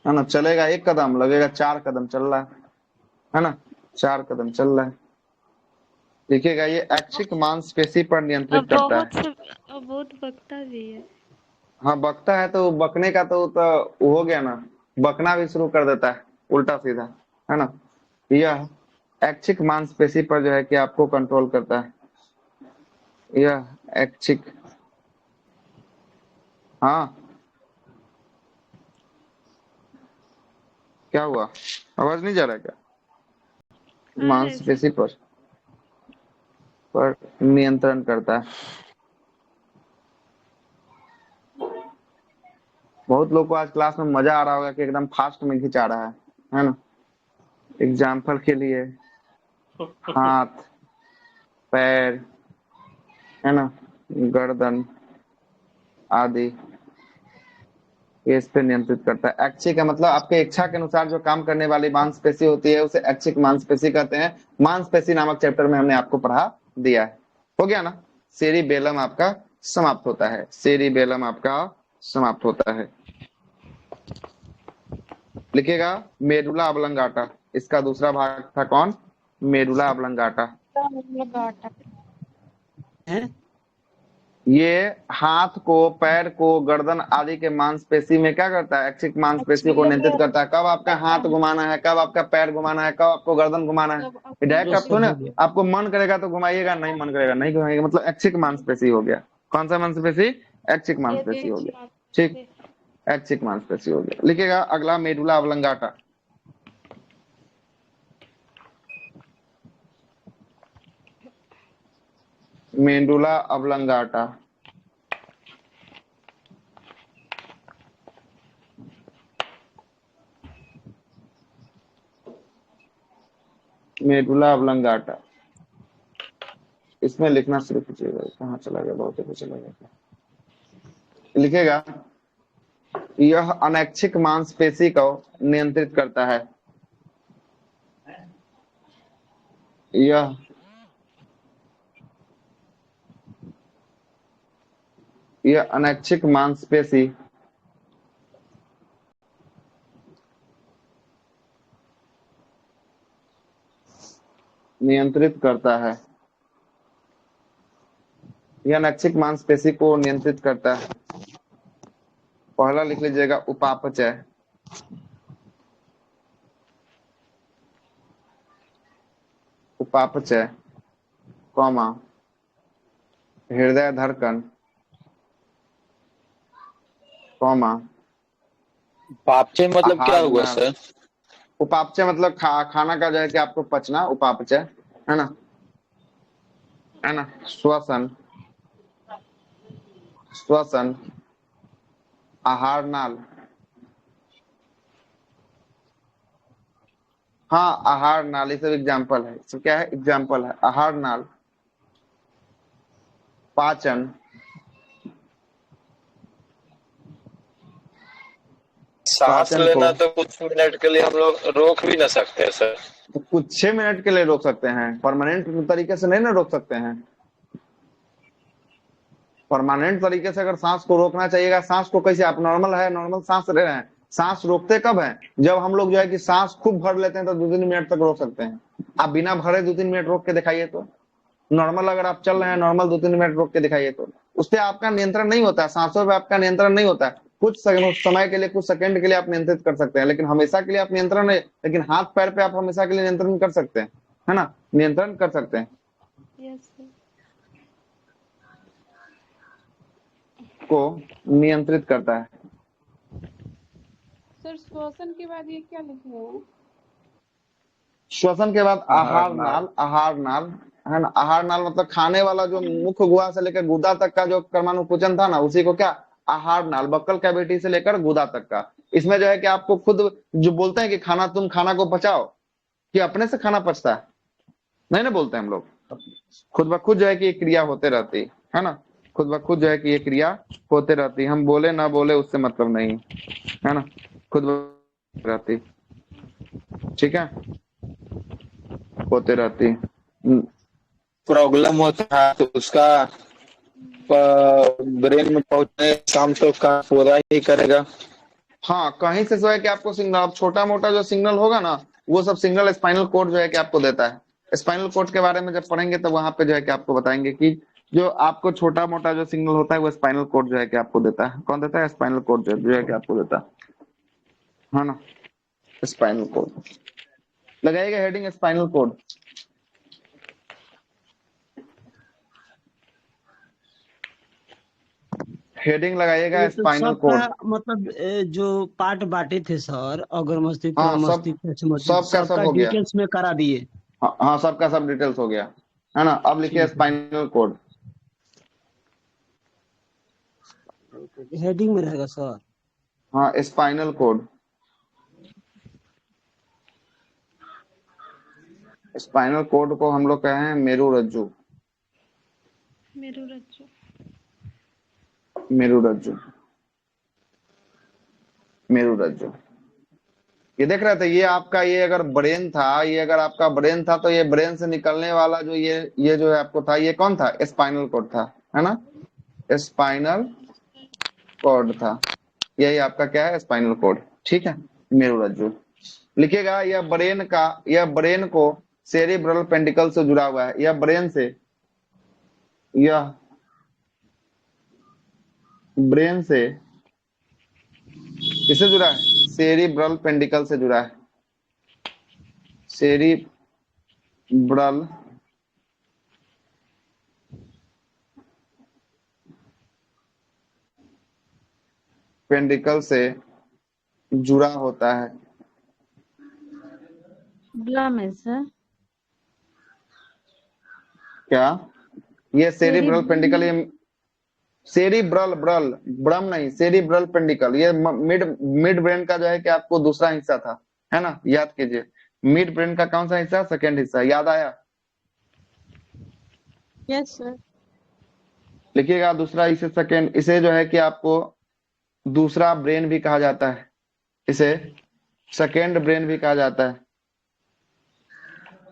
[SPEAKER 1] है ना। चलेगा 1 कदम, लगेगा 4 कदम चल रहा है ना, 4 कदम चल रहा है। देखिएगा ये ऐच्छिक मांसपेशी पर नियंत्रित करता है।
[SPEAKER 7] बहुत बकता भी है।
[SPEAKER 1] हाँ, बकता है तो बकने का तो हो गया ना, बकना भी शुरू कर देता है उल्टा सीधा, है ना। यह ऐच्छिक मांसपेशी पर जो है कि आपको कंट्रोल करता है। यह ऐच्छिक, हाँ क्या हुआ, आवाज नहीं जा रहा क्या? मांसपेशी पर नियंत्रण करता है। बहुत लोग को आज क्लास में मजा आ रहा होगा कि एकदम फास्ट में खिंचा रहा है ना। एग्जाम्पल के लिए हाथ, पैर, है ना, गर्दन आदि, ये इस पे नियंत्रित करता है। ऐच्छिक का मतलब आपके इच्छा के अनुसार जो काम करने वाली मांसपेशी होती है उसे ऐच्छिक मांसपेशी कहते हैं। मांसपेशी नामक चैप्टर में हमने आपको पढ़ा दिया है, हो गया ना। सेरिबेलम आपका समाप्त होता है, सेरिबेलम आपका समाप्त होता है। लिखिएगा मेडुला ऑब्लंगाटा, इसका दूसरा भाग था कौन? Medulla oblongata. ये हाथ को, पैर को, गर्दन आदि के मांसपेशी में क्या करता है? ऐच्छिक मांसपेशी को नियंत्रित करता है। कब आपका हाथ घुमाना है, कब आपका पैर घुमाना है, कब आपको गर्दन घुमाना है। डायरेक्ट आपको ना, आपको मन करेगा तो घुमाइएगा, नहीं मन करेगा नहीं घुमाइएगा, मतलब ऐच्छिक मांसपेशी हो गया। कौन सा मांसपेशी? ऐच्छिक मांसपेशी हो गया, ठीक, ऐच्छिक मांसपेशी हो गया। लिखिएगा अगला medulla oblongata. Medulla oblongata, medulla oblongata, इसमें लिखना शुरू कीजिएगा। कहाँ चला गया, बहुत ही चला गया। लिखेगा यह अनैच्छिक मांसपेशी को नियंत्रित करता है। यह अनैच्छिक मांसपेशी नियंत्रित करता है। यह अनैच्छिक मांसपेशी को नियंत्रित करता है। पहला लिख लीजिएगा उपापचय। उपापचय, कॉमा, हृदय धड़कन, कॉमा,
[SPEAKER 11] पापचे मतलब क्या हुआ सर?
[SPEAKER 1] उपापचय मतलब खाना का जो है कि आपको पचना, उपापचय, है ना, है ना। श्वसन, श्वसन, आहार नाल, हाँ आहार नाल, ये सब एग्जाम्पल है। इसमें क्या है? एग्जाम्पल है। आहार नाल, पाचन,
[SPEAKER 11] सांस लेना तो कुछ मिनट के लिए हम लोग रोक भी ना सकते हैं सर।
[SPEAKER 1] तो कुछ 6 मिनट के लिए रोक सकते हैं, परमानेंट तरीके से नहीं ना रोक सकते हैं। परमानेंट तरीके से अगर सांस को रोकना चाहिएगा, सांस को कैसे, आप नॉर्मल है, नॉर्मल सांस ले रहे हैं, सांस रोकते कब है, जब हम लोग जो है कि सांस खूब भर लेते हैं तो 2-3 मिनट तक रोक सकते हैं। आप बिना भरे 2-3 मिनट रोक के दिखाइए तो, नॉर्मल अगर आप चल रहे हैं नॉर्मल 2-3 मिनट रोक के दिखाइए तो उससे आपका नियंत्रण नहीं होता है, सांसों पे आपका नियंत्रण नहीं होता है। कुछ समय के लिए, कुछ सेकंड के लिए आप नियंत्रित कर सकते हैं, लेकिन हमेशा के लिए आप नियंत्रण नहीं, लेकिन हाथ पैर पे आप हमेशा के लिए नियंत्रण कर सकते हैं, है ना, नियंत्रण कर सकते हैं।
[SPEAKER 7] Yes sir.
[SPEAKER 1] को नियंत्रित करता है।
[SPEAKER 12] सर श्वसन के बाद ये क्या लिखे हैं?
[SPEAKER 1] श्वसन के बाद आहार नाल, आहार नाल है ना, आहार नाल मतलब खाने वाला जो मुख्य गुहा से लेकर गुदा तक का जो कर्मानुकुचन था ना, उसी को क्या आहार नाल, बक्कल कैविटी से लेकर गुदा तक का। इसमें जो है कि आपको खुद जो बोलते हैं कि खाना, तुम खाना को पचाओ, कि अपने से खाना पचता है, नहीं ना बोलते हम लोग, खुद ब खुद जो है कि ये क्रिया होते रहती है ना, खुद ब खुद जो है कि ये क्रिया होते रहती, हम बोले ना बोले उससे मतलब नहीं है ना, खुद ब रहती, ठीक है, होते रहती।
[SPEAKER 11] प्रॉब्लम होता है तो उसका ब्रेन में पहुंचने काम तो का पूरा ही करेगा।
[SPEAKER 1] हाँ, कहीं से जो है कि आपको सिग्नल, आप छोटा मोटा जो सिग्नल होगा ना, वो सब सिग्नल स्पाइनल कोड जो है कि आपको देता है। स्पाइनल कोड के बारे में जब पढ़ेंगे तो वहां पे जो है कि आपको बताएंगे कि जो आपको छोटा मोटा जो सिग्नल होता है वो स्पाइनल कोड जो है कि आपको देता है। कौन देता है? स्पाइनल कोड जो है कि आपको देता है ना, स्पाइनल कोड। लगाइएगा हेडिंग स्पाइनल कोड, हेडिंग लगाइएगा
[SPEAKER 9] ये तो
[SPEAKER 1] स्पाइनल कोड।
[SPEAKER 9] सबका मतलब जो पार्ट बांटे थे सर, अगर मस्तिष्क,
[SPEAKER 1] हाँ, सब
[SPEAKER 9] मस्तिष्क, मस्तिष्क,
[SPEAKER 1] सबका सब
[SPEAKER 9] सबका
[SPEAKER 1] हो गया।
[SPEAKER 9] डिटेल्स में करा दिए।
[SPEAKER 1] हाँ हाँ, सबका सब डिटेल्स हो गया है ना। अब लिखिए स्पाइनल कोड,
[SPEAKER 9] हेडिंग में रहेगा सर।
[SPEAKER 1] हाँ स्पाइनल कोड, स्पाइनल कोड को हम लोग कहे हैं मेरुरज्जु,
[SPEAKER 7] मेरुरज्जु।
[SPEAKER 1] मेरुरज्जु, मेरुरज्जु। ये देख रहे थे, ये आपका, ये अगर ब्रेन था, ये अगर आपका ब्रेन था तो ये ब्रेन से निकलने वाला जो ये जो है आपको था, ये कौन था? स्पाइनल कोड था, है ना, स्पाइनल कोड था। यही आपका क्या है? स्पाइनल कोड, ठीक है, मेरुरज्जु। लिखिएगा यह ब्रेन का, यह ब्रेन को सेरिब्रल पेंडिकल से जुड़ा हुआ है, यह ब्रेन से, यह ब्रेन से किससे जुड़ा है? सेरिब्रल पेंडिकल से जुड़ा है, सेरिब्रल पेंडिकल से जुड़ा होता है।
[SPEAKER 6] ब्लम है सर।
[SPEAKER 1] क्या? ये सेरिब्रल पेंडिकल, ये सेरिब्रल, ब्रल, ब्रम नहीं, सेरिब्रल पेंडिकल, ये मिड ब्रेन का जो है कि आपको दूसरा हिस्सा था, है ना, याद कीजिए। मिड ब्रेन का कौन सा हिस्सा? सेकंड हिस्सा, याद आया?
[SPEAKER 3] Yes sir.
[SPEAKER 1] लिखिएगा दूसरा, इसे सेकंड, इसे जो है कि आपको दूसरा ब्रेन भी कहा जाता है, इसे सेकंड ब्रेन भी कहा जाता है,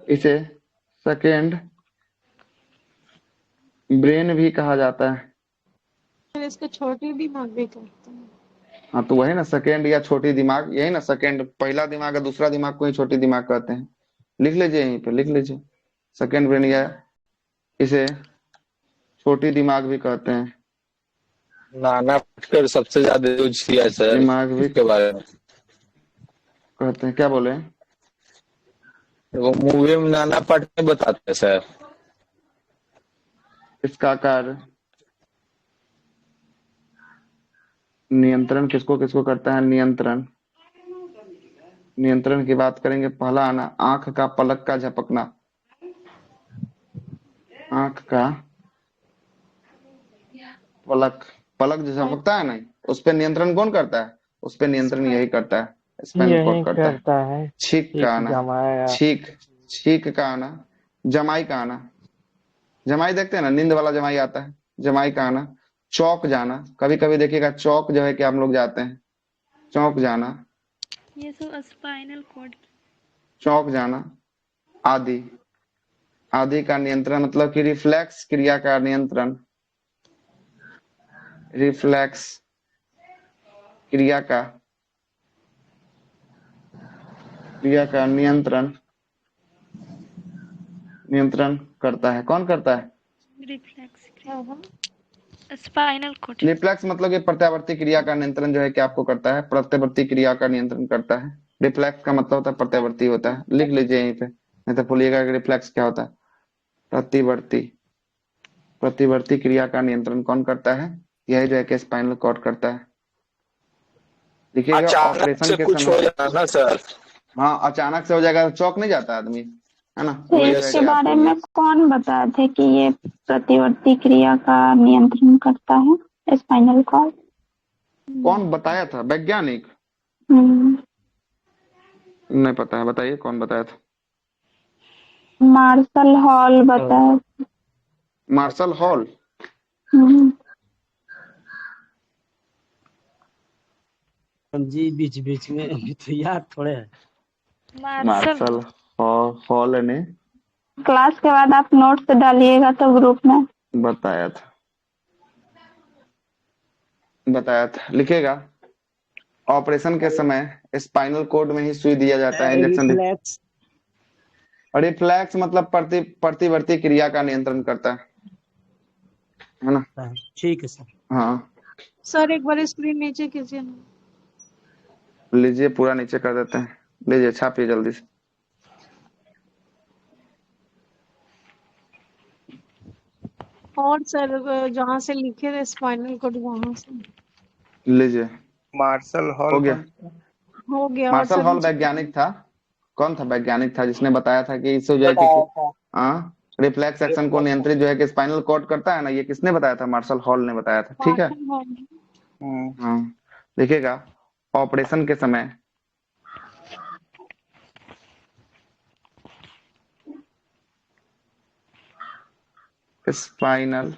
[SPEAKER 1] इसे सेकंड ब्रेन भी कहा जाता है।
[SPEAKER 3] इसको छोटी दिमाग भी कहते हैं।
[SPEAKER 1] हाँ, तो वही ना, सेकंड या छोटी दिमाग, यही ना, सेकंड पहला दिमाग है, दूसरा दिमाग को ही छोटी दिमाग कहते हैं। लिख लीजिए यहीं पे, लिख लीजिए, सेकंड ब्रेन, या इसे छोटी दिमाग भी कहते हैं।
[SPEAKER 11] नाना पाटेकर सबसे ज्यादा यूज किया है सर
[SPEAKER 1] दिमाग भी
[SPEAKER 11] इसके बारे में।
[SPEAKER 1] कहते हैं, क्या बोले?
[SPEAKER 11] वो मूवी में नाना पाटेकर बताते हैं सर।
[SPEAKER 1] इसका कार्य नियंत्रण किसको किसको करता है? नियंत्रण, नियंत्रण की बात करेंगे, पहला आना आंख का पलक का झपकना, आंख का पलक, पलक जो झपकता है ना, उस पर नियंत्रण कौन करता है? उस पर नियंत्रण यही करता है, स्पाइनल कोड करता है। छींक का आना, छींक का आना, जमाई का आना, जमाई देखते हैं ना, नींद वाला जमाई आता है, जमाई का आना। चौक जाना, कभी कभी देखिएगा चौक जो है कि हम लोग जाते हैं, चौक जाना,
[SPEAKER 7] ये सब स्पाइनल कॉर्ड।
[SPEAKER 1] चौक जाना, आदि। आदि का नियंत्रण मतलब कि रिफ्लेक्स क्रिया का नियंत्रण, रिफ्लेक्स क्रिया का नियंत्रण करता है। कौन करता है?
[SPEAKER 7] Reflex spinal cord.
[SPEAKER 1] रिफ्लेक्स मतलब कि प्रत्यावर्ती क्रिया का नियंत्रण जो है कि आपको करता है, प्रत्यावर्ती क्रिया का नियंत्रण करता है। रिफ्लेक्स का मतलब होता है प्रत्यावर्ती होता है, लिख लीजिए यहीं पे, नहीं तो भूलिएगा कि रिफ्लेक्स क्या होता है। प्रतिवर्ती क्रिया का नियंत्रण कौन करता है? यही जो है कि स्पाइनल कॉर्ड करता है। देखिएगा
[SPEAKER 11] अचानक
[SPEAKER 1] ऑपरेशन
[SPEAKER 11] से
[SPEAKER 1] के
[SPEAKER 11] कुछ हो
[SPEAKER 1] समय,
[SPEAKER 11] जाता ना सर।
[SPEAKER 1] हाँ अचानक से हो जाएगा तो चौक नहीं जाता आदमी, है ना?
[SPEAKER 13] तो
[SPEAKER 1] वही जो है
[SPEAKER 13] इसके
[SPEAKER 1] कि
[SPEAKER 13] बारे
[SPEAKER 1] आपको
[SPEAKER 13] में कौन बताए थे कि ये प्रतिवर्ती क्रिया का नियंत्रण करता है स्पाइनल कॉर्ड?
[SPEAKER 1] कौन बताया था? वैज्ञानिक? नहीं पता है, बताइए कौन बताया था?
[SPEAKER 13] मार्शल हॉल बताया।
[SPEAKER 1] Marshall Hall?
[SPEAKER 9] जी बीच बीच में अभी तो याद थोड़े है।
[SPEAKER 1] मार्शल हॉल ने
[SPEAKER 13] क्लास के बाद आप नोट्स डालिएगा तो ग्रुप में।
[SPEAKER 1] बताया था, लिखेगा ऑपरेशन के समय स्पाइनल कॉर्ड में ही सुई दिया जाता है, इंजेक्शन।
[SPEAKER 9] रिफ्लेक्स
[SPEAKER 1] रिफ्लेक्स मतलब प्रतिवर्ती क्रिया का नियंत्रण करता है ना?
[SPEAKER 9] ठीक है सर।
[SPEAKER 1] हाँ
[SPEAKER 3] सर एक बार स्क्रीन नीचे कीजिए।
[SPEAKER 1] लीजिए, पूरा नीचे कर देते हैं, लीजिए छापिए जल्दी से।
[SPEAKER 3] और सर जहाँ से लिखे थे स्पाइनल कॉर्ड वहां से
[SPEAKER 1] लीजिए,
[SPEAKER 8] मार्शल हॉल
[SPEAKER 1] हो गया।
[SPEAKER 3] हो गया। और
[SPEAKER 1] मार्शल
[SPEAKER 3] सर
[SPEAKER 1] हॉल वैज्ञानिक था। कौन था वैज्ञानिक था जिसने बताया था कि इससे जो है कि रिफ्लेक्स एक्शन को नियंत्रित जो है कि स्पाइनल कॉर्ड करता है ना? ये किसने बताया था? मार्शल हॉल ने बताया था, ठीक है। हाँ देखिएगा ऑपरेशन के समय स्पाइनल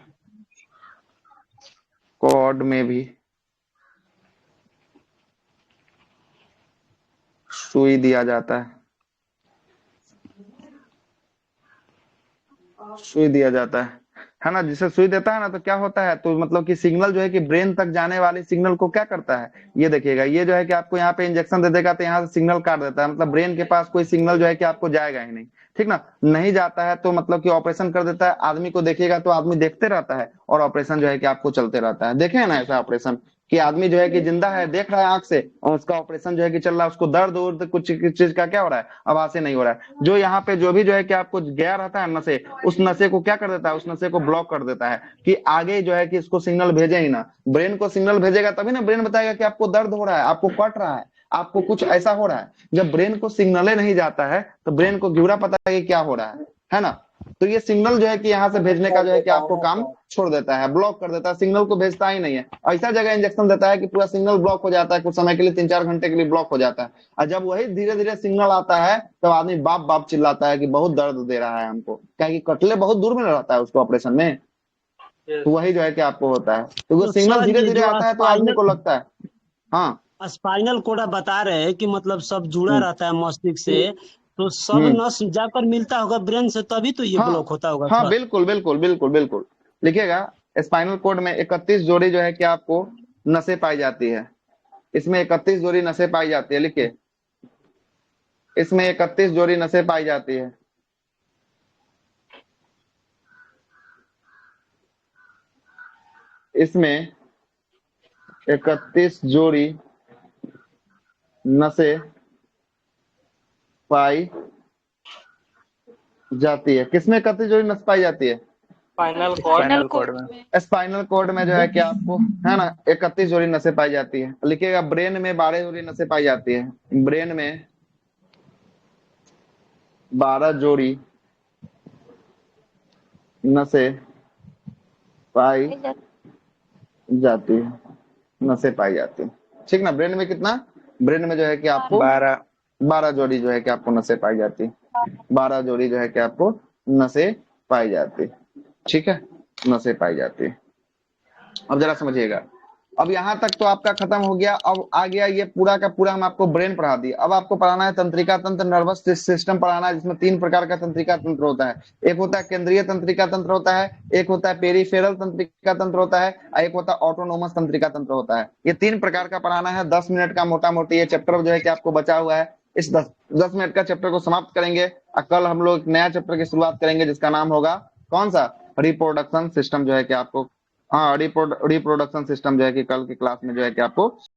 [SPEAKER 1] कॉर्ड में भी सुई दिया जाता है, सुई दिया जाता है ना? जिसे सुई देता है ना तो क्या होता है, तो मतलब कि सिग्नल जो है कि ब्रेन तक जाने वाली सिग्नल को क्या करता है, ये देखिएगा, ये जो है कि आपको यहाँ पे इंजेक्शन दे देगा तो यहाँ से सिग्नल काट देता है, मतलब ब्रेन के पास कोई सिग्नल जो है कि आपको जाएगा ही नहीं, ठीक ना? नहीं जाता है तो मतलब कि ऑपरेशन कर देता है। आदमी को देखिएगा तो आदमी देखते रहता है और ऑपरेशन जो है कि आपको चलते रहता है। देखे ना ऐसा ऑपरेशन कि आदमी जो है कि जिंदा है, देख रहा है आंख से, और उसका ऑपरेशन जो है कि चल रहा है, उसको दर्द उर्द कुछ चीज का क्या हो रहा है, आवाज से नहीं हो रहा है। जो यहाँ पे जो भी जो है कि आपको गया रहता है नशे, उस नशे को क्या कर देता है, उस नशे को ब्लॉक कर देता है कि आगे जो है कि इसको सिग्नल भेजे ही ना। ब्रेन को सिग्नल भेजेगा तभी ना ब्रेन बताएगा कि आपको दर्द हो रहा है, आपको कट रहा है, आपको कुछ ऐसा हो रहा है। जब ब्रेन को सिग्नले नहीं जाता है तो ब्रेन को घिवरा पता है कि क्या हो रहा है ना? तो ये सिग्नल जो है कि यहाँ से भेजने का जो है कि आपको काम छोड़ देता है, ब्लॉक कर देता है, सिग्नल को भेजता ही नहीं है। ऐसा जगह इंजेक्शन देता है कि पूरा सिग्नल ब्लॉक हो जाता है, कुछ समय के लिए 3-4 घंटे के लिए ब्लॉक हो जाता है। और जब वही धीरे धीरे सिग्नल आता है तब आदमी बाप बाप चिल्लाता है कि बहुत दर्द दे रहा है हमको, क्या कि कटले बहुत दूर में रहता है उसको ऑपरेशन में, तो वही जो है कि आपको होता है। तो वो सिग्नल धीरे धीरे आता है तो आदमी को लगता है। हाँ
[SPEAKER 9] स्पाइनल कोड बता रहे हैं कि मतलब सब जुड़ा रहता है मस्तिष्क से, तो सब नस जाकर मिलता होगा ब्रेन से, तभी तो ये ब्लॉक होता होगा।
[SPEAKER 1] हाँ बिल्कुल बिल्कुल बिल्कुल बिल्कुल। लिखिएगा स्पाइनल कोड में 31 जोड़ी जो है कि आपको नसें पाई जाती है, इसमें 31 जोड़ी नसें पाई जाती है। लिखिए, इसमें 31 जोड़ी नसें पाई जाती है। इसमें 31 जोड़ी नसें पाई जाती है। किसमें 31 जोड़ी नस पाई जाती है?
[SPEAKER 10] स्पाइनल कॉर्ड में।
[SPEAKER 1] स्पाइनल कॉर्ड में जो है कि आपको है ना 31 जोड़ी नसें पाई जाती है। लिखिएगा ब्रेन में 12 जोड़ी नसें पाई जाती है। ब्रेन में 12 जोड़ी नसें पाई जाती है, नसें पाई जाती है, ठीक ना? ब्रेन में कितना? ब्रेन में जो है कि आपको 12 जोड़ी जो है कि आपको नसें पाई जाती है। 12 जोड़ी जो है कि आपको नसें पाई जाती है, ठीक है? नसें पाई जाती है। अब जरा समझिएगा अब यहाँ तक तो आपका खत्म हो गया। अब आ गया ये पूरा का पूरा हम आपको ब्रेन पढ़ा दिए। अब आपको पढ़ाना है तंत्रिका तंत्र, नर्वस सिस्टम पढ़ाना है, जिसमें 3 प्रकार का तंत्रिका तंत्र होता है। एक होता है केंद्रीय तंत्रिका तंत्र होता है, एक होता है पेरिफेरल तंत्रिका तंत्र होता है, और एक होता है ऑटोनोमस तंत्रिका तंत्र होता है। ये 3 प्रकार का पढ़ाना है। 10 मिनट का मोटा मोटी ये चैप्टर जो है कि आपको बचा हुआ है। इस 10 मिनट का चैप्टर को समाप्त करेंगे और कल हम लोग एक नया चैप्टर की शुरुआत करेंगे, जिसका नाम होगा कौन सा, रिप्रोडक्शन सिस्टम जो है कि आपको, हाँ रिप्रोडक्शन सिस्टम जो है कि कल की क्लास में जो है कि आपको